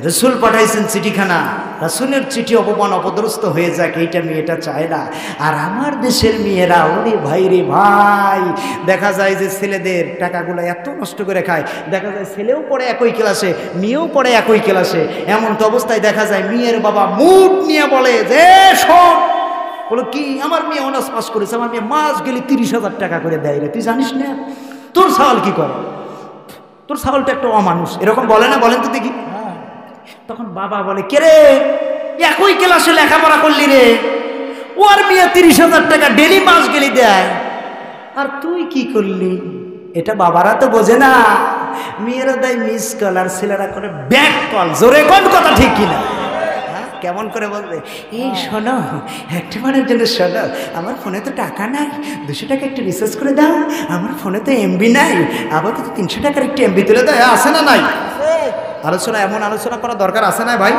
রাসূল পাঠাইছেন চিঠিখানা। রাসূলের চিঠি অপমান অপদস্থ হয়ে যাক, এইটা মেয়েটা চায় না। আর আমার দেশের মেয়েরা, ওরে ভাই রে ভাই, দেখা যায় যে ছেলেদের টাকাগুলো এত নষ্ট করে খায়। দেখা যায় ছেলেও পড়ে একই ক্লাসে, মেয়েও পড়ে একই ক্লাসে। এমন তো অবস্থায় দেখা যায় মেয়ের বাবা মুখ নিয়ে বলে যে শোন, বলো কি, আমার মেয়ে অনার্স পাস করেছে, আমার মেয়ে মাস গেলে 30,000 টাকা করে দেয় রে, তুই জানিস না? তোর ছাগল কি করে? তোর ছাগলটা একটা অমানুষ, এরকম বলে না? বলেন তো দেখি। তখন বাবা বলে, কে রে, একই ক্লাসে লেখাপড়া করলি রে, ওর মেয়ে 30,000 টাকা ডেলি মাস গেলি দেয়, আর তুই কি করলি? এটা বাবারা তো বোঝে না। মেয়েরা দেয় মিস কল আর ছেলেরা করে ব্যাক কল। জোরে কোন কথা ঠিক কিনা? কেমন করে বলবে, এই শোনো, একটা বারের জন্য শোনো, আমার ফোনে তো টাকা নাই, 200 টাকা একটু রিচার্জ করে দাও, আমার ফোনে তো এমবি নাই, আবার তো 300 টাকার একটু এমবি তুলে দাও। আছে না নাই? আলোচনা, এমন আলোচনা করা দরকার আছে না ভাই?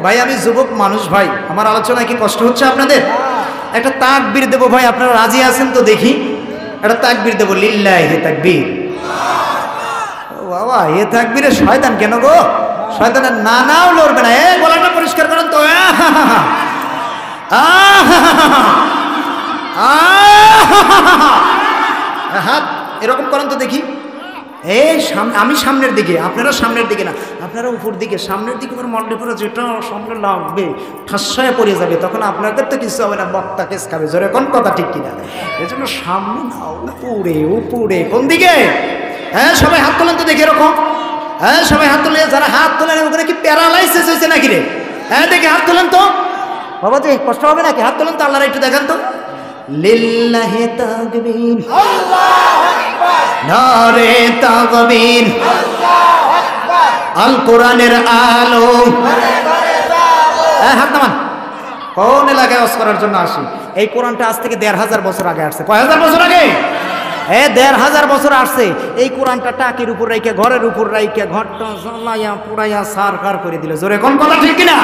ভাই আমি যুবক মানুষ ভাই, আমার আলোচনায় কি কষ্ট হচ্ছে আপনাদের? একটা তাকবীর দেবো ভাই, আপনারা রাজি আছেন তো দেখি? একটা তাকবীর দেবো, লিল্লাহি তাকবীর। ও বাবা, এ তাকবীরে শয়তান কেন গো? শয়তানের নানাও লড়বে না। এই গলাটা পরিষ্কার করেন তো। এরকম করেন তো দেখি। এই আমি সামনের দিকে, আপনারা সামনের দিকে না, আপনারা উপর দিকে। সামনের দিকে করে মন্ডে করে যেটা সামনে লাগবে ঠাসায় পড়ে যাবে, তখন আপনাদের তো কিছু হবে না, বক্তা কেস খাবে। জোরে কোন কথা ঠিক কিনা? এই জন্য সামনে না, উপরে উপরে। কোন দিকে? হ্যাঁ সবাই হাত তোলেন তো দেখি এরকম। হ্যাঁ সবাই হাত তোলে। যারা হাত তোলেন ওখানে কি প্যারালাইসিস হয়েছে নাকি রে? হ্যাঁ দেখি হাত তোলেন তো বাবাজি, কষ্ট হবে নাকি? হাত তোলেন তো, আল্লাহর একটু দেখেন তো। লিল্লাহি তাকবীর, আল্লাহু আকবার, নারে তাকবীর, আল্লাহু আকবার, আল কোরআনের আলো, হাত নামান। কোন এলাকায় ওয়াজ করার জন্য আসি? এই কোরআনটা আজ থেকে 1500 বছর আগে আসছে। কয় হাজার বছর আগে? 1500 বছর আসছে। এই কোরআনটা টাকির উপর রাইকে, ঘরের উপর রাইকে, ঘরটা জ্বালাইয়া পুরাইয়া সারকার করে দিল। জোরে কোন কথা ঠিক কিনা?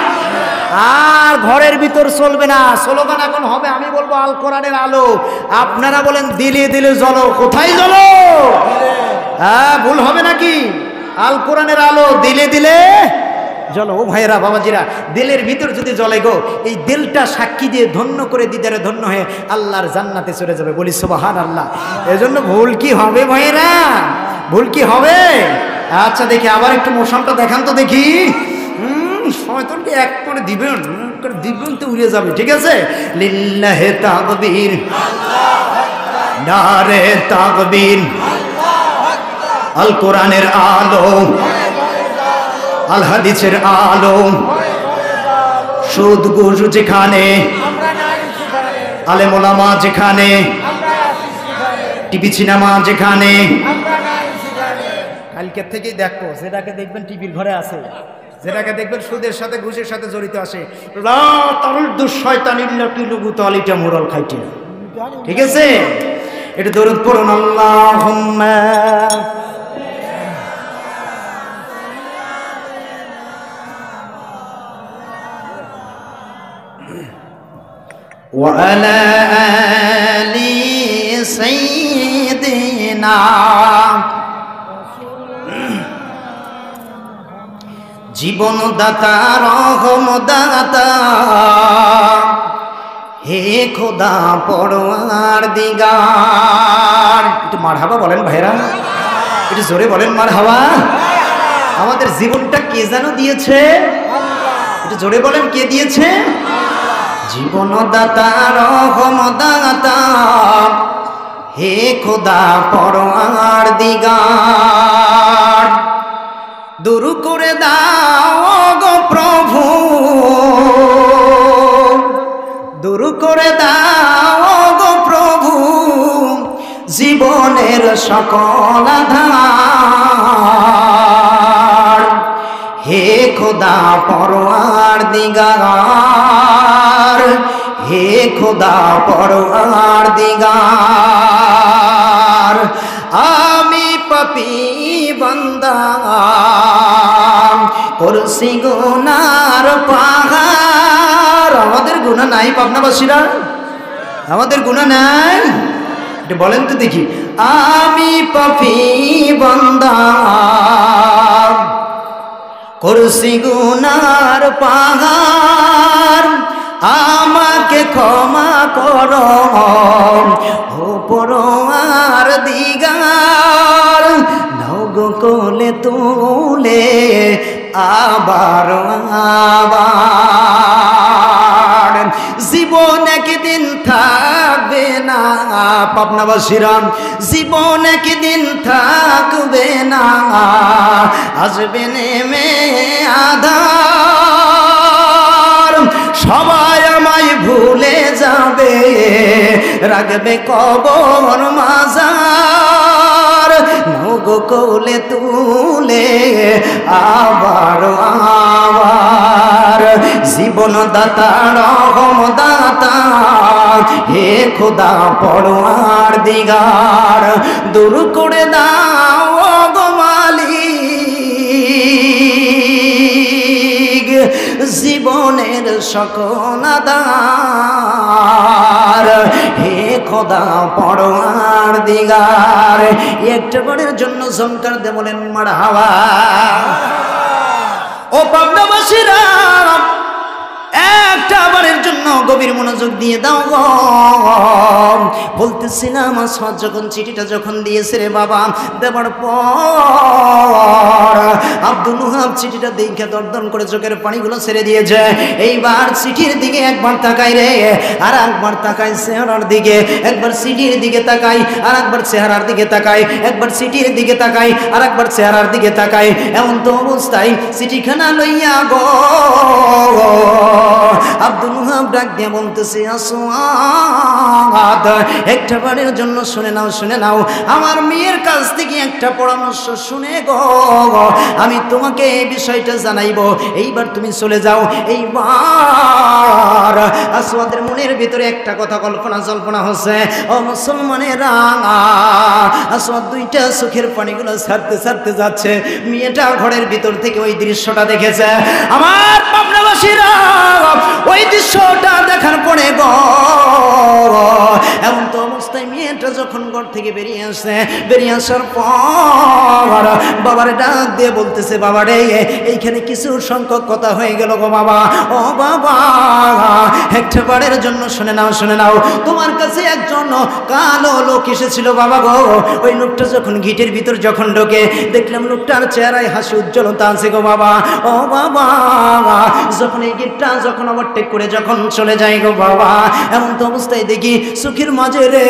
আর ঘরের ভিতর চলবে না, স্লোগান এখন হবে, আমি বলবো আল কোরআনের আলো, আপনারা বলেন দিলে দিলে জ্বলো। কোথায় জ্বলো? হ্যাঁ ভুল হবে নাকি? আল কোরআনের আলো, দিলে দিলে জ্বলো। ও ভাইয়েরা বাবাজিরা, দিলের ভিতর যদি জ্বলে গো, এই দিলটা সাক্ষী দিয়ে ধন্য করে দিদারে ধন্য হয়ে আল্লাহর জান্নাতে চলে যাবে। বলি সুবহানাল্লাহ। এজন্য ভুল কি হবে ভাইয়েরা? ভুল কি হবে? আচ্ছা দেখি আবার একটু মোশনটা দেখান তো দেখি। শয়তানকে এক করে দিবেন, দিবেন তো উড়ে যাবে। ঠিক আছে? লিল্লাহি তাকবীর, আল্লাহু আকবার, নারে তাকবীর, আল্লাহু আকবার, আল কোরআনের আলো, আল হাদিসের আলো, সুদ ঘুষ যেখানে, আলেম ওলামা যেখানে, টিভি সিনেমা যেখানে, কালকে থেকেই দেখো, যেটাকে দেখবেন টিভির ঘরে আছে, যেটাকে দেখবেন সুদের সাথে ঘুষের সাথে জড়িত আছে, ঠিক আছে? এটা দরুদ পড়ুন, আল্লাহুম্মা وعلى آل سيدنا। জীবন দাতা রহম দাতা হে খোদা পরওয়ার দিগার। একটু মারহাবা বলেন ভাইরা, একটু জোরে বলেন মারহাবা। আমাদের জীবনটা কে যেন দিয়েছে? একটু জোরে বলেন, কে দিয়েছে? জীবন দাতা রহম দাতা হে খোদা পরওয়ার দিগার। দূর করে দাও গো প্রভু, দূর করে দাও গো প্রভু জীবনের সকল আধার। হে খোদা পরওয়ার দিগার, হে খোদা পরওয়ার দিগার। আমি পাপী বান্দা করছি গুনার পাহাড়। আমাদের গুনাহ নাই পাবনাবাসীরা? আমাদের গুনাহ নাই? এটা বলেন তো দেখি। আমি পাপী বান্দা করছি গুনার পাহাড়, আমাকে ক্ষমা করো ও পরওয়ার দিগার। নাও গো কোলে তুলে আবার আবার। জীবন একদিন থাকবে না পাবনাবাসীরা, জীবন একদিন থাকবে না, আসবে নেমে আধার। সবাই আমায় ভুলে যাবে, রাখবে কবর মাজার। নগো কোলে তুলে আবার আবার। জীবন দাতা রহম দাতা হে খোদা পরওয়ার দিগার। দূর করে দাও গো মালিক জীবনের সকল আধার। হে খোদা পরওয়ার দিগার। একটা বারের জন্য ঝংকার দে বলেন মারহাবা। ও পাবনাবাসীরা, একটা বারের জন্য গভীর মনোযোগ দিয়ে দাও গো। বলতেছিলাম আসওয়াদ যখন চিঠিটা যখন দিয়েছে রে বাবা, দেবার পর আব্দুল ওহাব চিঠিটা দেখে দরদর করে চোখের পানিগুলো ছেড়ে দিয়েছে। এইবার চিঠির দিকে একবার তাকাই রে, আর একবার তাকাই চেহারার দিকে, একবার চিঠির দিকে তাকাই আর একবার চেহারার দিকে তাকাই, একবার চিঠির দিকে তাকাই আর একবার চেহারার দিকে তাকাই। এমন তো অবস্থায় চিঠিখানা লইয়া গো আব্দুল ওহাব ডাক দিয়ে বলতেছে, আসওয়াদ একটা বারের জন্য শুনে নাও, শুনে নাও, আমার মেয়ের কাছ থেকে একটা পরামর্শ শুনে গো আমি তোমাকে এই বিষয়টা জানাইবো, এইবার তুমি চলে যাও। এইবার আসওয়াদের মনের ভিতরে একটা কথা কল্পনা জল্পনা হচ্ছে, ও মুসলমানেরা, আসওয়াদ দুইটা চোখের পানিগুলো ছাড়তে ছাড়তে যাচ্ছে। মেয়েটা ঘরের ভিতর থেকে ওই দৃশ্যটা দেখেছে। আমার পাবনাবাসীরা ওই দৃশ্যটা দেখার পরে গো এমন তো অবস্থায় মেয়েটা যখন ঘর থেকে বেরিয়ে আসে, বেরিয়ে আসার পর বাবার ডাক দিয়ে বলতেছে, বাবা রে এইখানে কিছু সংখ্যক কথা হয়ে গেল গো বাবা। ও বাবা একটা বারের জন্য শুনে নাও, শুনে নাও, তোমার কাছে একজন কালো লোক এসেছিল বাবা গো। ওই লোকটা যখন গিটের ভিতর যখন ঢোকে দেখলাম লোকটার চেহারায় হাসি উজ্জ্বলতা আছে গো বাবা। ও বাবা যখন এই গিটটা যখন ওভারটেক করে যখন চলে যায় গো বাবা, এমন তো অবস্থায় দেখি চোখের মাঝে রে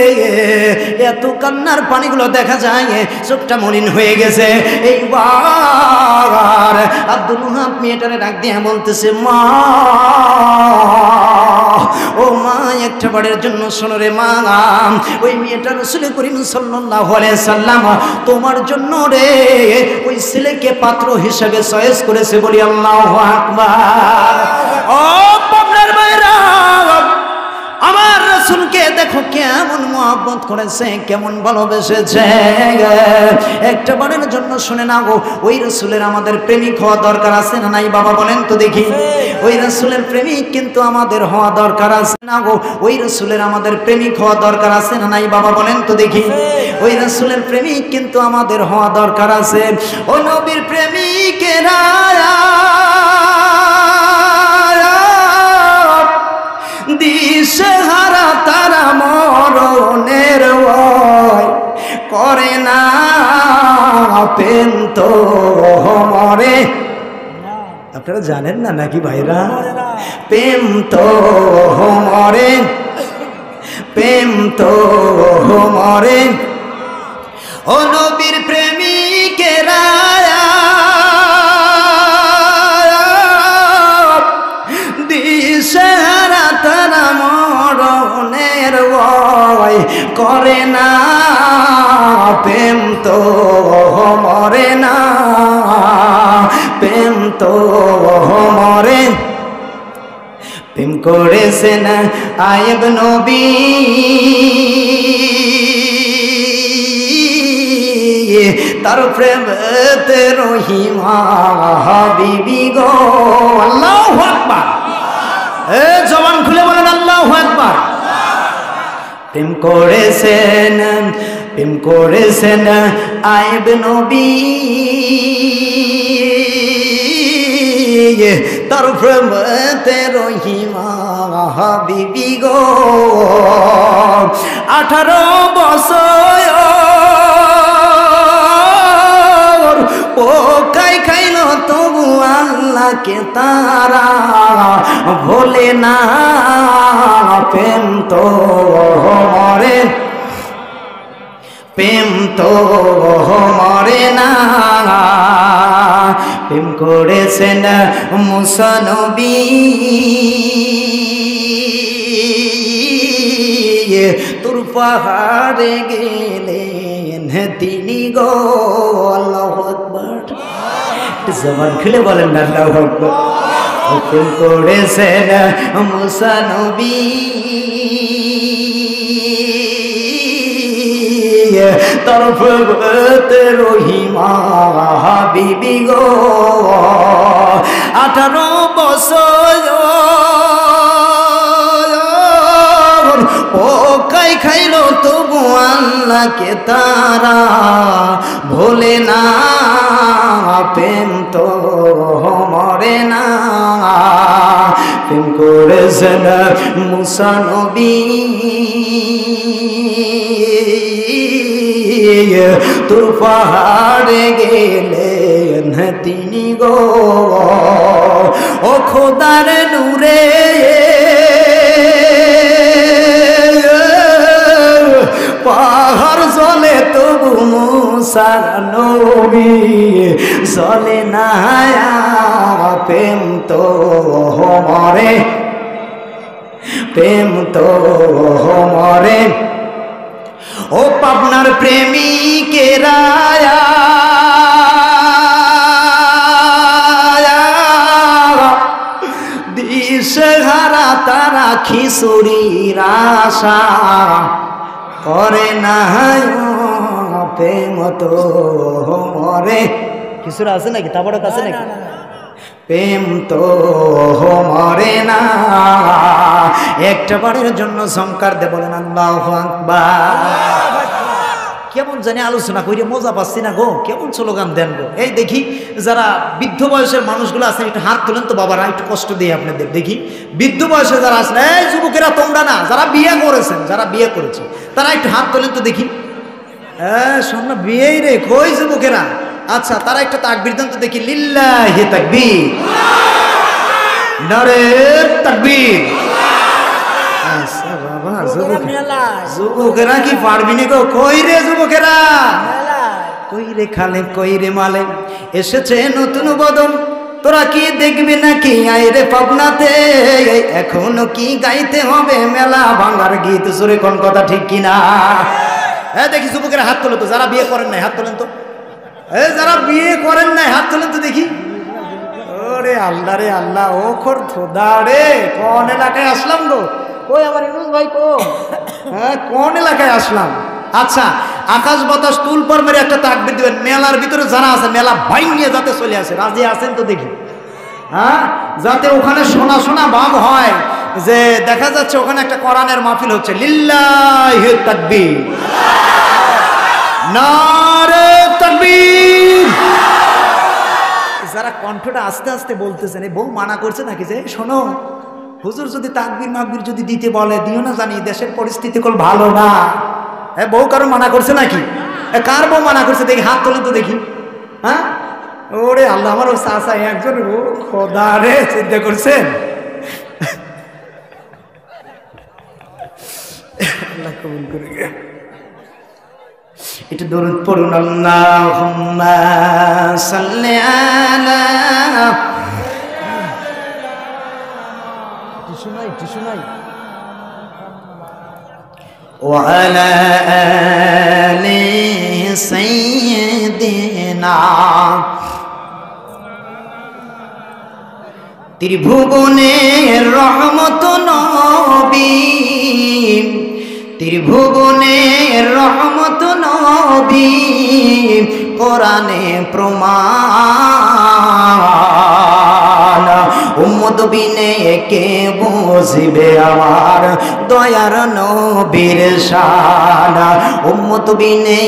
এত কান্নার পানিগুলো দেখা যায়, চোখটা মলিন হয়ে গেছে। এইবার আব্দুল ওহাব মেয়েটারে ডাক দিয়ে বলতেছে, মা ও মা একটা বারের জন্য শোনো রে মা, ওই মেয়েটা রাসূল করিম সাল্লাল্লাহু আলাইহি সাল্লাম তোমার জন্য রে ওই ছেলেকে পাত্র হিসেবে চয়েস করেছে, বলি আল্লাহু আকবার। ও পাবনার ভাইরা, আমার রাসূলকে দেখো কেমন মহব্বত করেছে, কেমন ভালোবেসেছে। একটা বারের জন্য শুনে না গো, ওই রাসূলের আমাদের প্রেমিক হওয়া দরকার আছে না নাই বাবা, বলেন তো দেখি। ওই রাসূলের প্রেমিক কিন্তু আমাদের হওয়া দরকার আছে না গো, ওই রাসূলের আমাদের প্রেমিক হওয়া দরকার আছে না নাই বাবা, বলেন তো দেখি। ওই রাসূলের প্রেমিক কিন্তু আমাদের হওয়া দরকার আছে। ওই নবীর প্রেমিকেরা দিশেহারা তারা মরণের ভয় করে না, প্রেম তো মরে। আপনারা জানেন না নাকি ভাইরা? প্রেম তো মরে, প্রেম তো মরে। ও নবীর প্রেমিকেরা দিশেহারা তারা মরণের ভয় করে না, প্রেম তো মরে না, প্রেম তো মরে। প্রেম করেছেন আয়েব নবী, তার প্রেমেতে রহিমা হাবিবি গো। আল্লাহু আকবার, এ জবান খুলে বলেন আল্লাহু আকবার। প্রেম করেছেন, প্রেম করেছেন আয়েব নবী, তার প্রেমেতে রহিমা হাবিবি গো। 18 বছর পোকাই খাইল তবু আল্লাহকে তারা ভোলে না, প্রেম তো মরে, প্রেম তো মরে না। প্রেম করেছেন মুসা নবী, তোর পাহাড়ে গেলেন তিনি গো। আল্লাহু আকবার, জবান খুলে বলেন আল্লাহু আকবার। প্রেম করেছেন মুসা নবী, তার প্রেমেতে রহিমা হাবিবি গো। 18 বছর পোকাই খাইল তবু আল্লাহকে তারা ভোলে না, প্রেম তো মরে না। প্রেম করেছেন মুসা নবী, তোর পাহাড়ে গেলেন তিনি গো ও খোদার নূরে পাহাড় জলে তবু মুসা নবী জলে না প্রেম তো মরে প্রেম তো মরে ও পাবনার প্রেমিকেরা দিশেহারা তারা খিচুড়ির আশা করে না প্রেম তো মরে খিচুড়ি আছে নাকি তারপরে কাছে নাকি প্রেম তো মরে না একটা বারের জন্য সংকার দে বলেন আল্লাহু আকবার কেমন জানি আলোচনা করি মজা পাচ্ছি না গো কেমন স্লোগান দেন গো এই দেখি যারা বৃদ্ধ বয়সের মানুষগুলো আছেন একটু হাত তোলেন তো বাবারা একটু কষ্ট দিয়ে আপনাদের দেখি বৃদ্ধ বয়সে যারা আছেন এই যুবকেরা তোমরা না যারা বিয়ে করেছেন যারা বিয়ে করেছে তারা একটু হাত তোলেন তো দেখি হ্যাঁ শোন বিয়েই রে কই যুবকেরা আচ্ছা তারা একটা তাকবীর দেন তো দেখি লিল্লাহি তাকবীর নারে তাকবীর আচ্ছা বাবা যুবকেরা কি পারবি না গো কই রে যুবকেরা কই রে খালে কই রে মালে এসেছে নতুন বদন তোরা কি দেখবি নাকি আই রে পাবনাতে এখনো কি গাইতে হবে মেলা ভাঙার গীত সুরে কোন কথা ঠিক কিনা হ্যাঁ দেখি যুবকেরা হাত তোলো তো যারা বিয়ে করেন নাই হাত তোলেন তো যারা বিয়ে করেন নাই হাত তোলেন তো দেখি ওরে আল্লাহ রে আল্লাহ ও খোর থোদা রে কোন এলাকায় আসলাম গো কই আমার ইউনুস ভাই কো হ্যাঁ কোন এলাকায় আসলাম আচ্ছা আকাশ বাতাস তুল পর মেরে একটা তাকবীর দিবেন মেলার ভিতরে যারা আছে মেলা ভাঙিয়ে যাতে চলে আসে রাজি আছেন তো দেখি হ্যাঁ যাতে ওখানে শোনা শোনা ভাব হয় যে দেখা যাচ্ছে ওখানে একটা কোরআনের মাহফিল হচ্ছে লিল্লাহি তাকবীর নারে তাকবীর যারা কণ্ঠটা আস্তে আস্তে বলতেছেন এই বউ মানা করছে নাকি যে শোনো হুজুর যদি তাকবীর মাকবীর যদি দিতে বলে দিও না জানি দেশের পরিস্থিতি কোন ভালো না হ্যাঁ বউ কারো মানা করছে নাকি কার বউ মানা করছে দেখি হাত তোলে তো দেখি হ্যাঁ ওরে আল্লাহ আমার ও চাচা একজন ও খোদা রে চিন্তা করছেন আল্লাহ কবুল করে একটু দরুদ পড়ুন আল্লাহুম্মা সাল্লি আলা টিস্যু নাই ওয়া আলা আলি সাইয়্যিদিনা ত্রিভুবনের রহমত নবী ত্রিভুবনের রহমত নবী কোরআনে প্রমাণ উম্মত বিনে কে বুঝবে আমার দয়ার নবীর শান উম্মত বিনে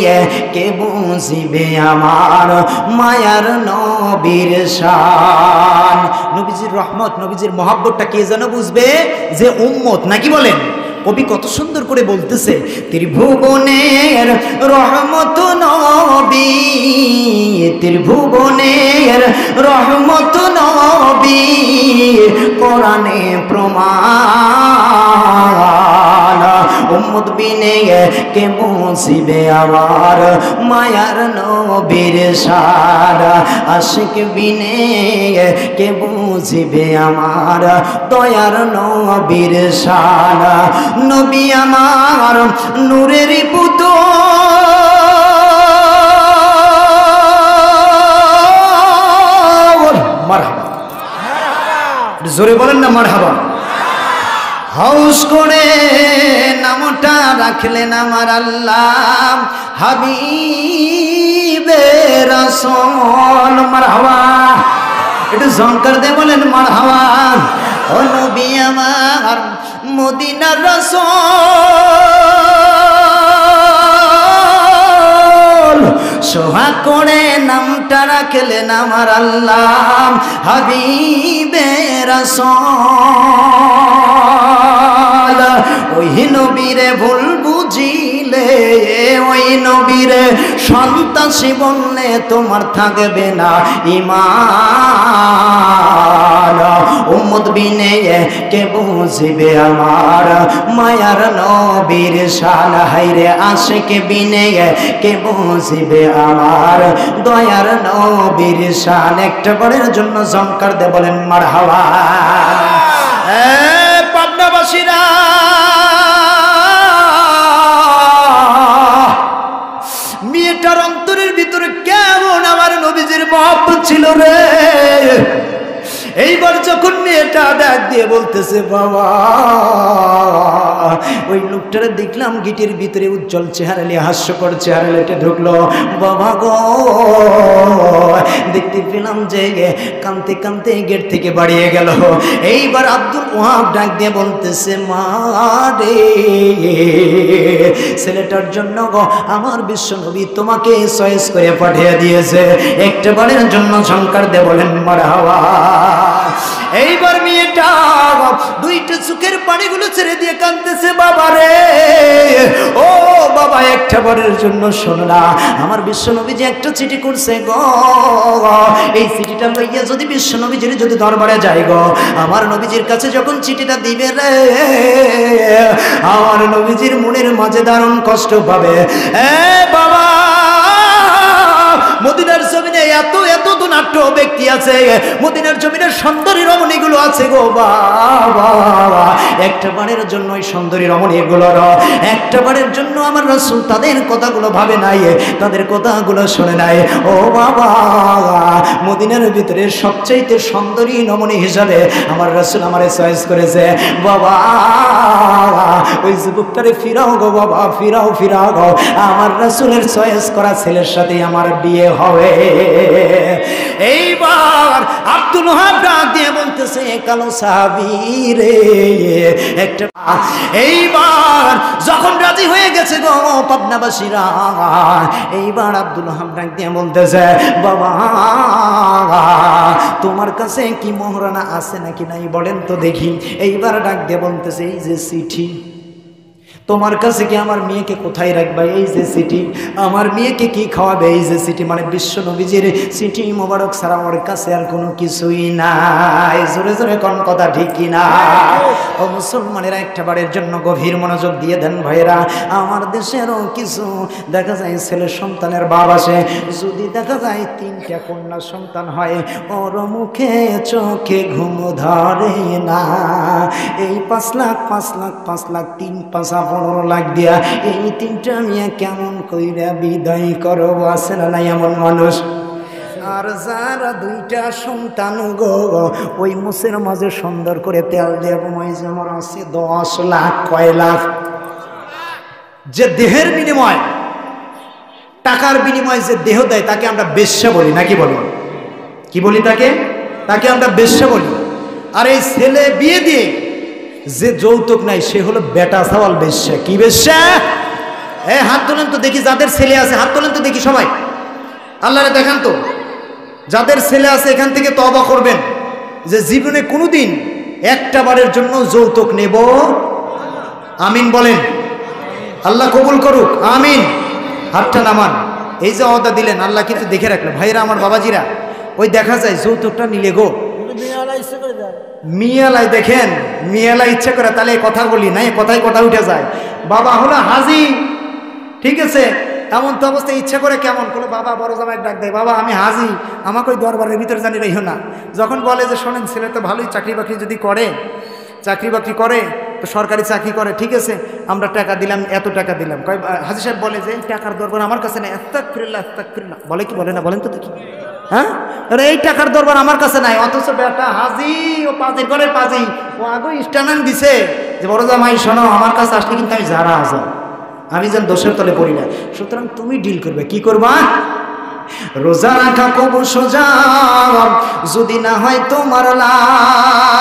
কে বুঝবে আমার মায়ার নবীর শান নবীজির রহমত নবীজির মহব্বতটা কে যেন বুঝবে যে উম্মত নাকি বলেন কবি কত সুন্দর করে বলতেছে ত্রিভুবনের রহমত নবী ত্রিভুবনের রহমত নবী কোরআনে প্রমাণ উম্মত বিনে কে বুঝবে আমার মায়ার নবীর শান আশিক বিনে কে বুঝবে আমার দয়ার নবীর শান নবী আমার নূরের পুতুল মারহাবা জোরে বলেন না মারহাবা হাউস করে নামটা রাখলেন আমার আল্লাহ হাবিবে রাসূল মারহাবা একটু জঙ্কার দিয়ে বলেন মারহাবা ও নবী আমার মদিনার রাসূল সোহাগ করে নামটা রাখলেন আমার আল্লাহ হাবিবে রাসূল ওই নবীরে ভুল বুঝিলে ওই নবীর সন্তাসী বললে তোমার থাকবে না ঈমান। উম্মত বিনে কে বুঝিবে আমার মায়ার নবীর শান, হায়রে আশিক বিনে কে বুঝিবে আমার দয়ার নবীর শান। একটা বারের জন্য জমকার দে বলেন মারহাবা। পাবনাবাসীরা মেয়েটার অন্তরের ভিতরে কেমন আমার নবীজির মহব্বত ছিল রে। এইবার যখন মেয়েটা ডাক দিয়ে বলতেছে বাবা, ওই লোকটারে দেখলাম গিটের ভিতরে উজ্জ্বল চেহারা নিয়ে হাস্যকর চেহারা লেটে ঢুকলো। বাবা গো, দেখতে পেলাম যে কাঁদতে কাঁদতে গেট থেকে বাড়িয়ে গেল। এইবার আব্দুল ওয়াহাব ডাক দিয়ে বলতেছে মা রে, ছেলেটার জন্য গো আমার বিশ্বনবী তোমাকে চয়েস করে পাঠিয়ে দিয়েছে। একটা বারের জন্য ঝংকার দিয়ে বলেন মারহাবা। এইবার মেয়েটা দুইটা চোখের পানিগুলো ছেড়ে দিয়ে কাঁদতেছে বাবা রে, ও বাবা একটা বারের জন্য শোনো না, আমার বিশ্বনবী যে একটা চিঠি করছে গো, এই চিঠিটা লইয়া যদি বিশ্বনবীজির যদি দরবারে যাই গো, আমার নবীজির কাছে যখন চিঠিটা দিবে রে, আমার নবীজির মনের মাঝে দারুণ কষ্ট পাবে। বাবা, মদিনার জমিনে এত এত দুনাট্য ব্যক্তি আছে, মদিনার জমিনের সুন্দরী রমণীগুলো আছে গো বাবা, একটা বারের জন্য ওই সুন্দরী রমণীগুলোর একটা বারের জন্য আমার রাসূল তাদের কথাগুলো ভাবে নাই, তাদের কথাগুলো শুনে নাই। ও বাবা, মদিনার ভিতরে সবচাইতে সুন্দরী রমণী হিসাবে আমার রাসূল আমারে চয়েস করেছে বাবা। ওই যুবকটারে ফিরাও গো বাবা, ফিরাও ফিরাও গো, আমার রাসূলের চয়েস করা ছেলের সাথে আমার বিয়ে হবে। এইবার আব্দুল ওয়াহাব ডাক দিয়ে বলতেছে কালো সাহাবী রে একটা। এইবার যখন রাজি হয়ে গেছে গো পাবনাবাসীরা, এইবার আব্দুল ওয়াহাব ডাক দিয়ে বলতেছে বাবা, তোমার কাছে কি মোহরানা আছে নাকি নাই বলেন তো দেখি। এইবার ডাক দিয়ে বলতেছে এই যে চিঠি, তোমার কাছে কি আমার মেয়েকে কোথায় রাখবা, এই যে চিঠি, আমার মেয়েকে কি খাওয়াবে, এই যে চিঠি, মানে বিশ্ব নবীজির চিঠি মোবারক ছাড়া আমার কাছে আর কোনো কিছুই নাই। জোরে জোরে কোন কথা ঠিক কিনা? ও মুসলমানেরা একটা বারের জন্য গভীর মনোযোগ দিয়ে দেন ভাইরা। আমার দেশেরও কিছু দেখা যায় ছেলে সন্তানের বাপ আসে, যদি দেখা যায় 3টা কন্যা সন্তান হয়, ওর মুখে চোখে ঘুম ধরে না। এই 5 লাখ 5 লাখ 5 লাখ 3 5 15 লাখ দিয়া এই 3টা মেয়ে কেমন কইরা বিদায় করবো, আছে না নাই এমন মানুষ? আর যারা 2টা সন্তান গো ওই মুসের মাঝে সুন্দর করে তেল দিয়ে ওই যে আমার আছে 10 লাখ, কয় লাখ, যে দেহের বিনিময় টাকার বিনিময়ে যে দেহ দেয় তাকে আমরা বেশ্যা বলি, নাকি বলি? কি বলি তাকে? তাকে আমরা বেশ্যা বলি। আর এই ছেলে বিয়ে দিয়ে যে যৌতুক নাই সে হলো বেটা সওয়াল বেশ্যা। কি বেশ্যা? হাত তোলেন তো দেখি, যাদের ছেলে আছে হাত তোলেন তো দেখি সবাই, আল্লাহরে দেখান তো। যাদের ছেলে আছে এখান থেকে তওবা করবেন যে জীবনে কোনোদিন একটা বারের জন্য যৌতুক নেব। আমিন বলেন, আল্লাহ কবুল করুক, আমিন। হাতটা নামান। এই যে ওয়াদা দিলেন আল্লাহ কিন্তু দেখে রাখলেন। ভাইরা আমার, বাবাজিরা, ওই দেখা যায় যৌতুকটা নিলে গো মিয়ালাই, দেখেন মিয়ালাই ইচ্ছা করে, তাহলে এই কথা বলি না, কথায় কথা উঠে যায়। বাবা হলো হাজি, ঠিক আছে, এমন তো অবস্থায় ইচ্ছা করে কেমন কোনো বাবা বড় জামাই ডাক দেয়, বাবা আমি হাজি, আমাকে ওই দরবারের ভিতরে জানি রইও না। যখন বলে যে শোনেন ছেলে তো ভালোই চাকরি বাকরি যদি করে, চাকরি বাকরি করে তো সরকারি চাকরি করে, ঠিক আছে আমরা টাকা দিলাম, এত টাকা দিলাম। কয় হাজি সাহেব বলে যে টাকার দরবার আমার কাছে নেই। আস্তাগফিরুল্লাহ আস্তাগফিরুল্লাহ বলে কি বলে না বলেন তো দেখি? হ্যাঁ, এই টাকার দরবার আমার কাছে নাই, অথচ বেটা হাজি, ও পাজি করে পাজি, ও আগে স্টানান দিছে যে বড় জামাই শোনো আমার কাছে আসলে কিন্তু আমি যারা আছে আমি যেন দোষের তলে পড়ি না। সুতরাং তুমি ডিল করবে, কি করবা? রোজা রাখা কবু সোজা যদি না হয় তোমার লাজ,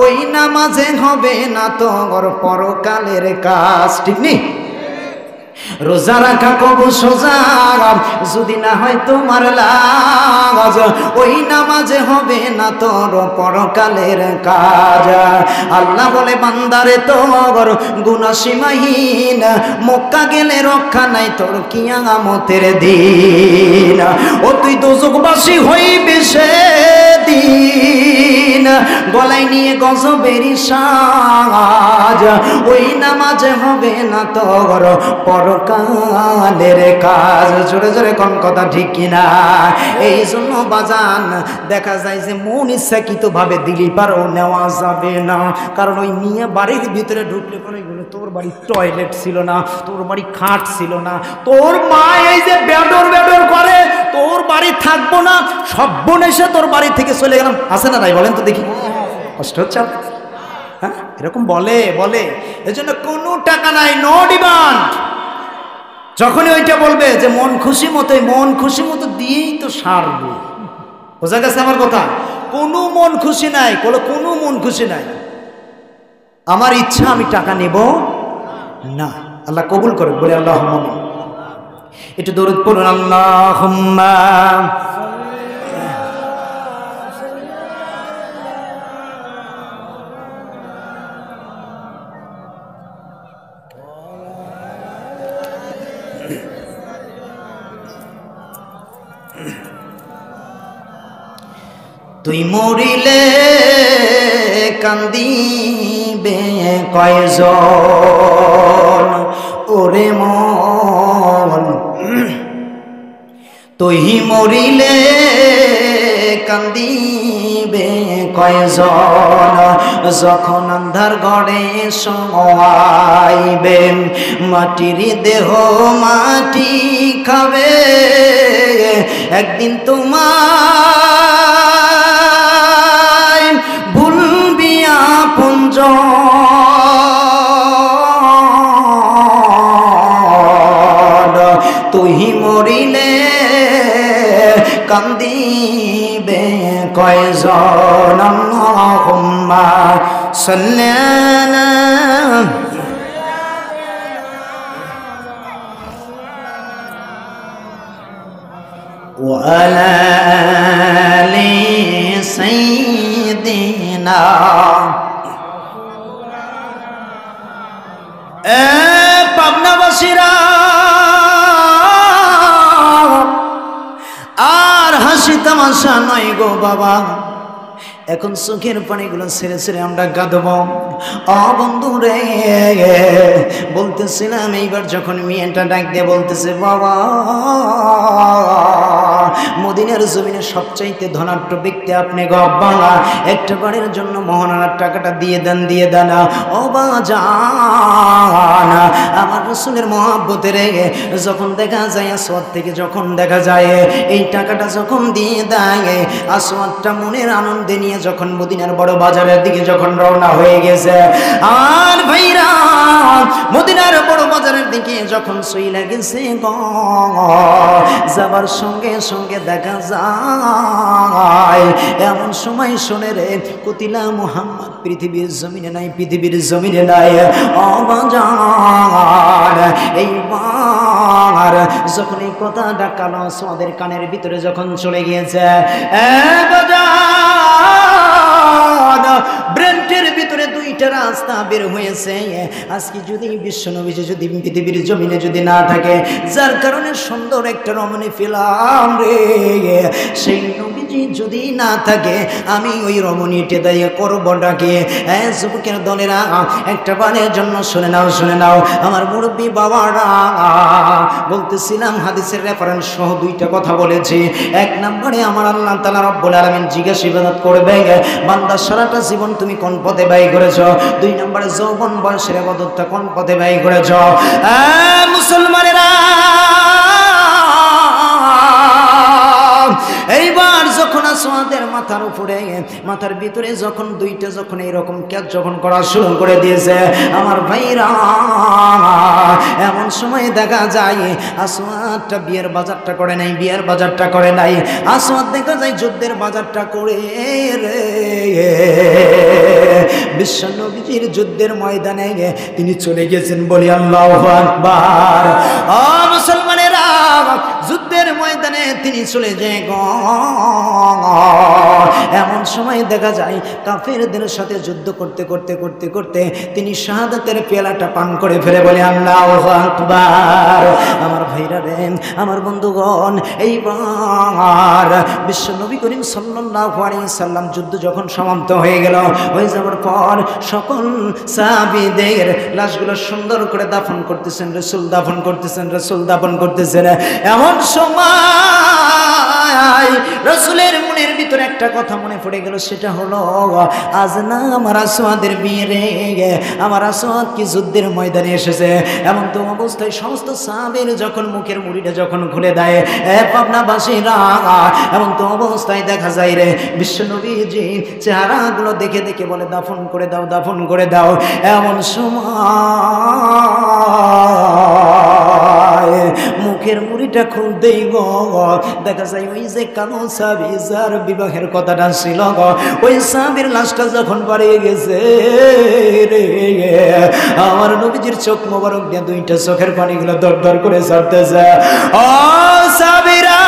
ওই নামাজে হবে না তোর পরকালের কাজ। ঠিক নেই? রোজা রাখা কবু সোজা যদি না হয় তোমার লাজ, ওই নামাজে হবে না তোর পরকালের কাজ। আল্লাহ বলে বান্দারে তোর গুনাহ সীমাহীন, মক্কা গেলে রক্ষা নাই তোর কিয়ামতের দিন। ও তুই দোজখবাসী হইবি সেদিন, গলায় নিয়ে গজবেরি সাজ, ওই নামাজে হবে না তোর পরকালের কাজ। জোরে জোরে কোন কথা ঠিক কিনা? এই জন্য বাজান দেখা যায় যে মন ইচ্ছাকৃত ভাবে দিলি পারও নেওয়া যাবে না, কারণ ওই নিয়ে বাড়ির ভিতরে ঢুকলে পরে তোর বাড়ির টয়লেট ছিল না, তোর বাড়ি খাট ছিল না, তোর মা এই যে বেডর বেডর করে, তোর বাড়ি থাকবো না, সব বোন এসে তোর বাড়ি থেকে চলে গেলাম। আছে না নাই বলেন তো দেখি? কষ্ট হচ্ছে? হ্যাঁ, এরকম বলে বলে। এজন্য কোনো টাকা নাই, নো ডিমান্ড। যখনই ওইটা বলবে যে মন খুশি মতো দিয়েই তো সারবে। বোঝা গেছে আমার কথা? কোনো মন খুশি নাই, কোনো মন খুশি নাই। আমার ইচ্ছা আমি টাকা নেব না। আল্লাহ কবুল করে বলে আল্লাহুম্মা আমিন। একটু দরুদ পড়ুন, আল্লাহুম্মা তুই মরিলে কান্দিবে কয়জন ওরে মন, তুই মরিলে কান্দিবে কয়জন, যখন আন্ধার ঘরে শোয়াইবে, মাটির দেহ মাটি খাবে, একদিন তোমার ভুলবি আপনজন, তুই মরিলে কান্দিবে কয়জন। আল্লাহুম্মা সাল্লি আলা ওয়া আলা আলি সাইয়্যিদিনা। এ পাবনাবাসীরা, আর হাসি তামাশা নয় গো বাবা, এখন চোখের পানিগুলো ছেড়ে ছেড়ে আমরা কাঁদব। বন্ধু রে, বলতেছিলাম এইবার যখন মেয়েটা ডাক দিয়ে বলতেছে, বাবা মদিনার জমিনে সবচাইতে ধনাঢ্য ব্যক্তি আপনি গো বাবা, একটা বারের জন্য মহানার টাকাটা দিয়ে দেন। ও বাজান, আমার রাসূলের মহব্বতে রে যখন দেখা যায়, আসওয়াদ থেকে যখন দেখা যায় এই টাকাটা যখন দিয়ে দেয়, আসওয়াদটা মনের আনন্দে নিয়ে যখন মদিনার বড় বাজারের দিকে যখন রওনা হয়ে গেছে, আর ভাইরা মদিনার বড় বাজারের দিকে যখন চইলা গেছে গো, যাবার সঙ্গে সঙ্গে দেখা যায় এমন সময় শোনে রে, কুতিলা মুহাম্মদ পৃথিবীর জমিনে নাই, পৃথিবীর জমিনে নাই। ও বাজার, এইবার যখন এই কথাটা কালো আসওয়াদের কানের ভিতরে যখন চলে গিয়েছে, ব্রেন্টের ভিতরে দুইটা রাস্তা বের হয়েছে। আজকে যদি বিশ্বনবী যদি পৃথিবীর জমিনে যদি না থাকে, যার কারণে সুন্দর একটা রমণী পেলাম রে, সেই নবীজি যদি না থাকে, আমি ওই রমণীটি দাঁড়িয়ে করবো ডাকে। যুবকের দলেরা একটা বারের জন্য শুনে নাও আমার মুরব্বী বাবারা, বলতেছিলাম হাদিসের রেফারেন্স সহ দুইটা কথা বলেছি। এক নম্বরে আমার আল্লাহ তাআলা রব্বুল আলামিন জিজ্ঞাসা করবে, বান্দা সারাটা জীবন তুমি কোন পথে ব্যয় করেছ? দুই নম্বরে যৌবন বয়সের ইবাদতটা কোন পথে ব্যয় করেছ? মুসলমানেরা, এইবার যখন আসওয়াদের মাথার উপরে মাথার ভিতরে যখন দুইটা যখন এইরকম ক্যাচ যখন করা শুরু করে দিয়েছে, আমার ভাইরা এমন সময় দেখা যায় আসওয়াদটা বিয়ের বাজারটা করে নাই, বিয়ের বাজারটা করে নাই, আসওয়াদ দেখা যায় যুদ্ধের বাজারটা করে রে বিশ্ব নবীজির যুদ্ধের ময়দানে তিনি চলে গেছেন বলি আল্লাহু আকবার। ও মুসলমানেরা, যুদ্ধের ময়দানে তিনি চলে যায় গো। এমন সময় দেখা যায় কাফেরদের সাথে যুদ্ধ করতে করতে করতে করতে তিনি শাহাদাতের পেয়ালাটা পান করে ফেলে বলে আল্লাহু আকবার। আমার ভাইরা রে, আমার বন্ধুগণ, এইবার বিশ্ব নবী করিম সাল্লাল্লাহু আলাইহি সাল্লাম যুদ্ধ যখন সমাপ্ত হয়ে গেল, হয়ে যাওয়ার পর সকল সাহাবীদের লাশগুলো সুন্দর করে দাফন করতেছেন, রাসূল দাফন করতেছেন, রাসূল দাফন করতেছেন। এমন সময় রাসূলের মনের ভিতরে একটা কথা মনে পড়ে গেল, সেটা হলো আজ না আমার আসওয়াদের বিয়ে রে, আমার আসওয়াদ কি যুদ্ধের ময়দানে এসেছে। এমন তো অবস্থায় সমস্ত সাহাবীর যখন মুখের মুড়িটা যখন খুলে দেয় পাবনাবাসীরা, এমন তো অবস্থায় দেখা যায় রে বিশ্ব নবীজি চেহারাগুলো দেখে দেখে বলে দাফন করে দাও, দাফন করে দাও। এমন সময় মুখের মুড়িটা খুলতেই গো দেখা যায় ওই যে কালো সাহাবী যার বিবাহের কথাটা ছিল গো, ওই সাহাবীর লাশটা যখন বাড়িয়ে গেছে রে, আমার নবীজির চোখ মোবারক দিয়ে দুইটা চোখের পানিগুলো দর দর করে ঝরতেছে। ও সাহাবীরা,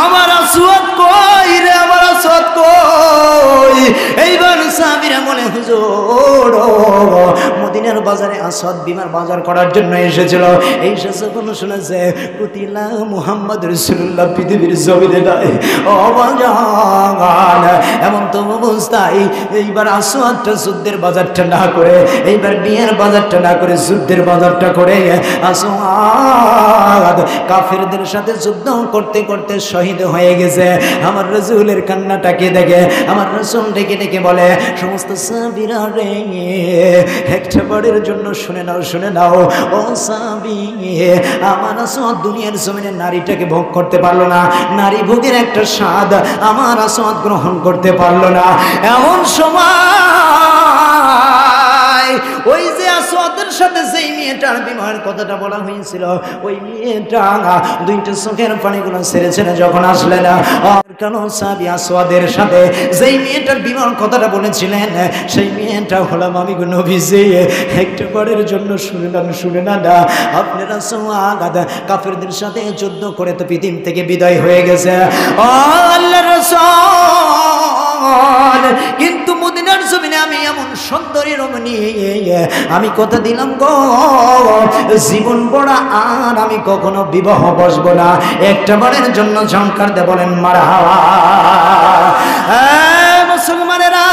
আমার আসওয়াদ কই রে, আমার আসওয়াদ কই। এইবার সাহাবীরা বলে হুজুর মদিনার বাজারে আসওয়াদ বিমার বাজার করার জন্য এসেছিল, এই যখন শুনেছে কুতিলা মুহাম্মদ রাসূলুল্লাহ পৃথিবীর জমিনে নাই। ও বাজার, এমন তো অবস্থায় এইবার আসওয়াদটা যুদ্ধের বাজারটা না করে, এইবার বিয়ের বাজারটা না করে যুদ্ধের বাজারটা করে আসওয়াদ কাফেরদের সাথে যুদ্ধ করতে করতে শহীদ হয়ে গেছে। আমার রাসূলের কান্নাটাকে দেখে আমার রাসূল ডেকে ডেকে বলে সমস্ত সাহাবীরা রে, একটা বারের জন্য শুনে নাও, শুনে নাও। ও সাহাবী, আমার আসওয়াদ দুনিয়ার জমিনে নারীটাকে ভোগ করতে পারলো না, নারী ভোগের একটা স্বাদ আমার আসওয়াদ গ্রহণ করতে পারলো না। এমন সময় ওই যে আসওয়াদের সাথে যেই মেয়েটার বিবাহের কথাটা বলা হয়েছিল, ওই মেয়েটা দুইটা চোখের পানিগুলো ছেড়ে ছেড়ে যখন আসলেন, আর কেন সাহাবী আসওয়াদের সাথে যেই মেয়েটার বিবাহের কথাটা বলেছিলেন, সেই মেয়েটা হলাম আমি গো নবীজি। একটা বারের জন্য শুনে না আপনারা আসওয়াদ কাফেরদের সাথে যুদ্ধ করে তো পৃথিবী থেকে বিদায় হয়ে গেছে। ও আল্লাহর রাসূল, কিন্তু মদিনার জমিনে আমি এমন সুন্দরী রমণী আমি কথা দিলাম গো, জীবন বড়া আর আমি কখনো বিবাহ বসবো না। একটা বারের জন্য ঝংকার দে বলেন মারহাবা। মুসলমানেরা,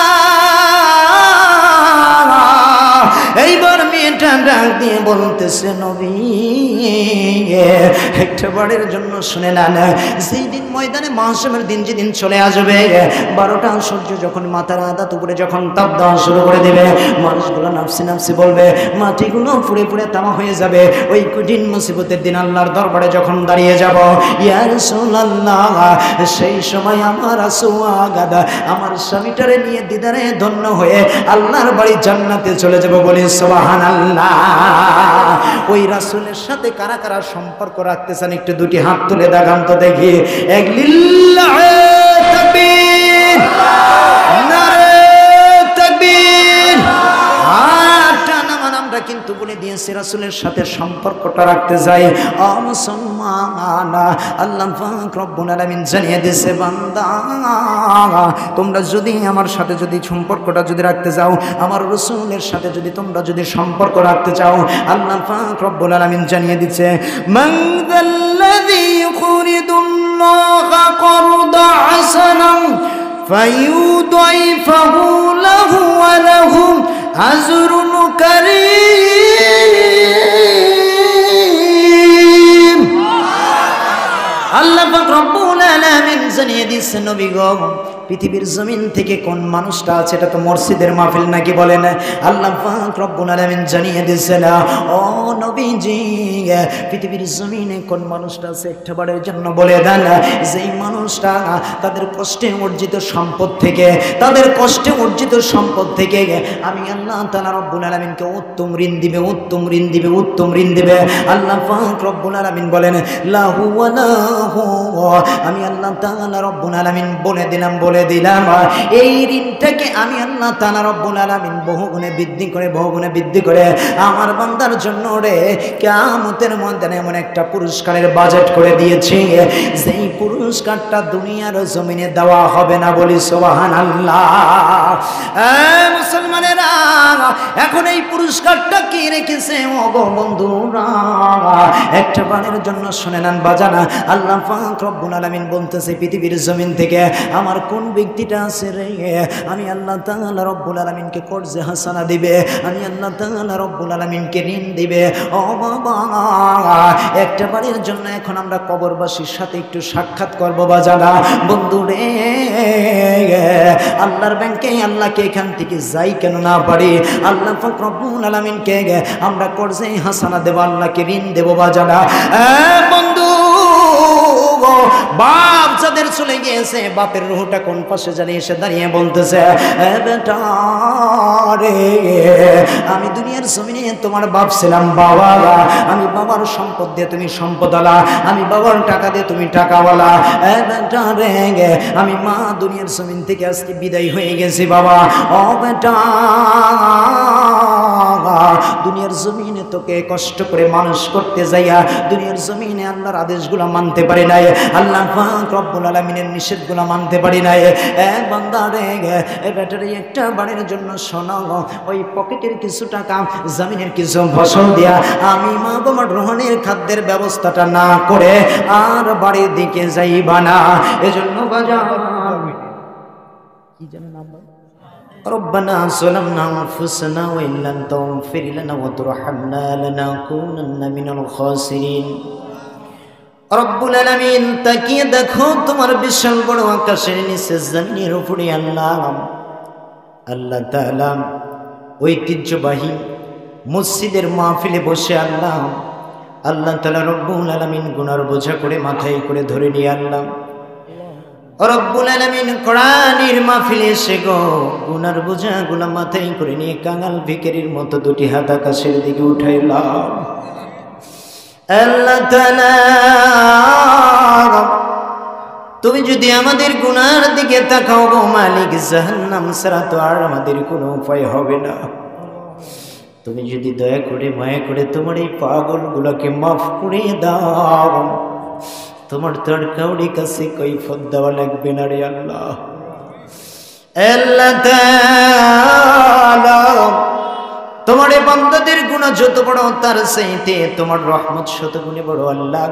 এইবার মেয়েটা ডাক দিয়ে বলতেছে নবী একটা বারের জন্য শুনে নেন, যেই দিন ময়দানে মাহশরের দিন যেদিন চলে আসবে, 12টা সূর্য যখন মাথার আদাত উপরে যখন তাপ দেওয়া শুরু করে দেবে, মানুষগুলো নাফসি নাফসি বলবে, মাটিগুলো পুড়ে পুড়ে তামা হয়ে যাবে। ওই কঠিন মুসিবতের দিন আল্লাহর দরবারে যখন দাঁড়িয়ে যাব, ইয়া রাসূলুল্লাহ, সেই সময় আমার আসওয়াদ আমার স্বামীটারে নিয়ে দিদারে ধন্য হয়ে আল্লাহর বাড়ি জান্নাতে চলে যাব বলি সুবহানাল্লাহ। ওই রাসূলের সাথে কারা কারা সম্পর্ক রাখতে চান একটু দুটি হাত তুলে দেখান তো দেখি। এক লিল্লাহি তাকবীর, নারে তাকবীর। আমরা কিন্তু বলে দিয়েছি রাসূলের সাথে সম্পর্কটা রাখতে চাই। ও মুসলমান, আল্লাহ পাক রব্বুল আলামিন জানিয়ে দিয়েছে, বান্দা তোমরা যদি আমার সাথে যদি সম্পর্কটা যদি রাখতে চাও, আমার রাসূলের সাথে যদি তোমরা যদি সম্পর্ক রাখতে চাও, আল্লাহ পাক রব্বুল আলামিন জানিয়ে দিয়েছে, মান যাল্লাযী ইউরিদুল্লাহা করদা হাসানান ফায়ুদাইফাহু লাহু ওয়া লাহু আজরুন কারীম। আল্লাহ পাক রব্বুল আলামিন জানিয়ে দিয়েছেন নবী গো, পৃথিবীর জমিন থেকে কোন মানুষটা আছে, এটা তো মসজিদের মাহফিল নাকি বলেন, আল্লাহ পাক রব্বুল আলামিন জানিয়ে দিয়েছেন ও নবীজি পৃথিবীর জমিনে কোন মানুষটা আছে একটাবারের জন্য বলে দেন, যেই মানুষটা তাদের কষ্টে অর্জিত সম্পদ থেকে, তাদের কষ্টে অর্জিত সম্পদ থেকে আমি আল্লাহ তাআলা রব্বুল আলামিনকে উত্তম ঋণ দিবে, উত্তম ঋণ দিবে, উত্তম ঋণ দিবে। আল্লাহ পাক রব্বুল আলামিন বলেন লাহু ওয়া লাহু, আমি আল্লাহ তাআলা রব্বুল আলামিন বলে দিলাম এই ঋণটাকে আমি আল্লাহ তাআলা রব্বুল আলামিন বহুগুণে বৃদ্ধি করে আমার বান্দার জন্য রে কিয়ামতের ময়দানে এমন একটা পুরস্কারের বাজেট করে দিয়েছি, যেই পুরস্কারটা দুনিয়ার জমিনে দেওয়া হবে না, বলি সুবহানাল্লাহ। মুসলমানেরা এখন এই পুরস্কারটা কি রেখেছে ও বন্ধুরা, একটা বারের জন্য শুনে নেন বাজানা। আল্লাহ পাক রব্বুল আলামিন বলতেছে পৃথিবীর জমিন থেকে আমার কোন ব্যক্তিটা আছে রে, আমি আল্লাহ তাআলা রব্বুল আলামিনকে কর্জে হাসানা দিবে, আমি আল্লাহ তাআলা রব্বুল আলামিনকে ঋণ দিবে। ও বাবা একটা বারের জন্য এখন আমরা কবরবাসীর সাথে একটু সাক্ষাৎ করবো বাজানা বন্ধু রে। আল্লাহর ব্যাংকে আল্লাহকে এখান থেকে যাই কেন না পারি, আল্লাহ পাক রব্বুল আলামিনকে আমরা কর্জে হাসানা দেব, আল্লাহকে ঋণ দেব বাজানা। বন্ধু বাপ যাদের চলে গিয়েছে, বাপের রুহটা কোন পাশে জানি এসে দাঁড়িয়ে বলতেছে বেটা রে আমি দুনিয়ার জমিনে তোমার বাপ ছিলাম বাবা, আমি বাবার সম্পদ দিয়ে তুমি সম্পদওয়ালা, আমি বাবার টাকা দিয়ে তুমি টাকাওয়ালা। বেটা রে আমি মা দুনিয়ার জমিন থেকে আজকে বিদায় হয়ে গেছি বাবা। ও বেটা দুনিয়ার জমিনে তোকে কষ্ট করে মানুষ করতে যাইয়া দুনিয়ার জমিনে আল্লাহর আদেশগুলো মানতে পারি নাই, আল্লাহ পাক রব্বুল আলামিনের নিষেধগুলো মানতে পারি নাই। বান্দা রে ব্যাটারি একটা বাড়ির জন্য শোনাও, ওই পকেটের কিছু টাকা জমিনের কিছু ফসল দিয়া আমি মা বাবার রোহনের খাদ্যের ব্যবস্থাটা না করে আর বাড়ির দিকে যাইবা না। এজন্য বাজার কি জানেন নাম ربنا ظلمنا أنفسنا وإن لم تغفر لنا وترحمنا لنكونن من الخاسرين। রব্বুল আলামিন তাকিয়ে দেখো তোমার বিশাল বড় আকাশের নিচে জমিনের উপরে আল্লাহ তাআলা ঐতিহ্যবাহী মসজিদের মাহফিলে বসে আল্লাহ তাআলা রব্বুল আলামিন গুনার বোঝা করে মাথায় করে ধরে নিয়ে রব্বুল আলামিন কোরআনের মাহফিলে এসে গো গুনার বোঝাগুলো মাথায় করে নিয়ে কাঙাল ভিখারির মতো দুটি হাত আকাশের দিকে উঠাইলাম। আল্লাহ তাআলা তুমি যদি আমাদের গুনার দিকে তাকাও গো মালিক, জাহান্নাম ছাড়া তো আর আমাদের কোনো উপায় হবে না। তুমি যদি দয়া করে মায়া করে তোমার এই পাগলগুলোকে মাফ করে দাও, তোমার তো আর কাউরি কাছে কৈফিয়ত দেওয়া লাগবে না রে আল্লাহ। আল্লাহ তাআলা তোমার এই বান্দাদের গুনাহ যত বড় তার চাইতে তোমার রহমত শত গুণে বড়। আল্লাহ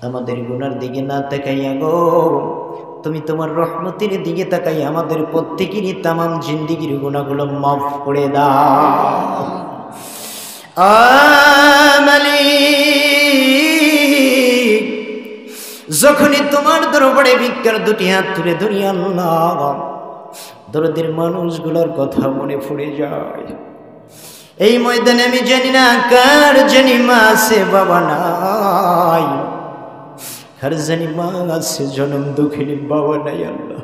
আমাদের গুনার দিকে না তাকাইয়া গো তুমি তোমার রহমতের দিকে তাকাই আমাদের প্রত্যেকেরই তামাম জিন্দেগির গুনাহগুলো মাফ করে দাও। মালিক যখনই তোমার দরবারে ভিক্ষার দুটি হাত তুলে ধরি আল্লাহ, দরদের মানুষগুলোর কথা মনে পড়ে যায়। এই ময়দানে আমি জানি না কার জানি মা আছে বাবা নাই, কার জানি মা আছে জনম দুঃখিনী বাবা নাই। আল্লাহ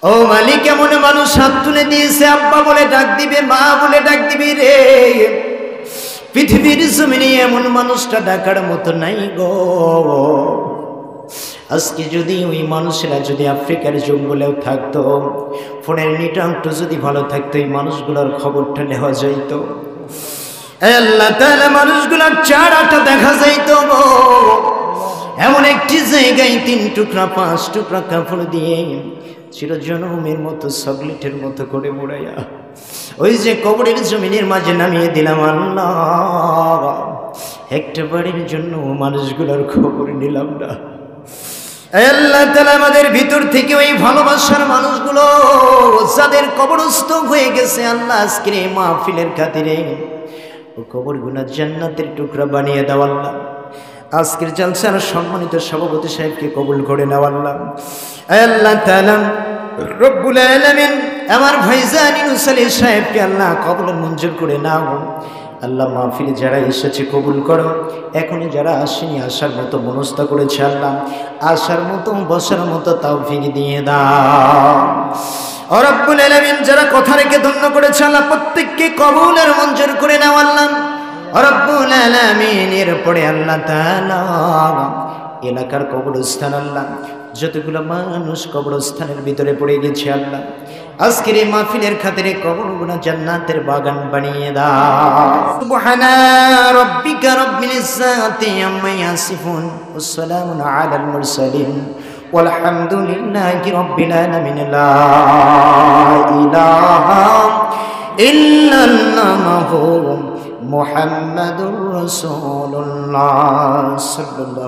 ও মালিক এমন মানুষ হাত তুলে দিয়েছে আব্বা বলে ডাক দিবে, মা বলে ডাক দিবি রে। পৃথিবীর জমিনে এমন মানুষটা ডাকার মতো নাই গো। আজকে যদি ওই মানুষেরা যদি আফ্রিকার জঙ্গলেও থাকতো, ফোনের নেটওয়ার্ক যদি ভালো থাকতো, এই মানুষগুলোর খবরটা নেওয়া যাইতো। আল্লাহ তাআলা মানুষগুলোর চেহারাটা দেখা যাইতো গো। এমন একটি জায়গায় 3 টুকরা 5 টুকরা কাপড় দিয়ে চিরজনমের মতো চকলেটের মতো করে মোড়াইয়া ওই যে কবরের জমিনের মাঝে নামিয়ে দিলাম। আল্লাহ একটা বাড়ির জন্য মানুষগুলোর খবর নিলাম না। আল্লাহ তাআলা আমাদের ভিতর থেকে ওই ভালোবাসার মানুষগুলো যাদের কবরস্থ হয়ে গেছে আল্লাহ আজকের এই মাহফিলের খাতিরে ও কবরগুলো জান্নাতের টুকরা বানিয়ে দাও আল্লাহ। আজকের জলসার সম্মানিত সভাপতি সাহেবকে কবুল করে নাও আল্লাহ। আল্লাহ তাআলা রব্বুল আলামিন আমার ভাইজান ইউনূস আলাইহিস সাহেবকে আল্লাহ কবুল মঞ্জুর করে নাও। আল্লাহ মাহফিলে যারা এসেছে কবুল করো, এখনো যারা আসেনি আসার মতো মনস্থ করেছে আল্লাহ আসার মতো বসার মতো তৌফিক দিয়ে দাও। ও রব্বুল আলামিন যারা কথা রেখে ধন্য করেছে আল্লাহ প্রত্যেককে কবুল আর মঞ্জুর করে নাও আল্লাহ। ও রব্বুল আলামিন এরপরে আল্লাহ তাআলা এলাকার কবরস্থান আল্লাহ যতগুলো মানুষ কবরস্থানের ভিতরে পড়ে গেছে আল্লাহ আজকের এই মাহফিলের খাতিরে কবরগুলো জান্নাতের বাগান বানিয়ে দাও। সুবহানা রাব্বিকা রাব্বিল ইজ্জাতি আম্মা ইয়াসিফুন ওয়া সালামুন আলাল মুরসালিন ওয়ালহামদুলিল্লাহি রাব্বিল আলামিন। লা ইলাহা ইল্লাল্লাহু মুহাম্মাদুর রাসূলুল্লাহ সাল্লাল্লাহু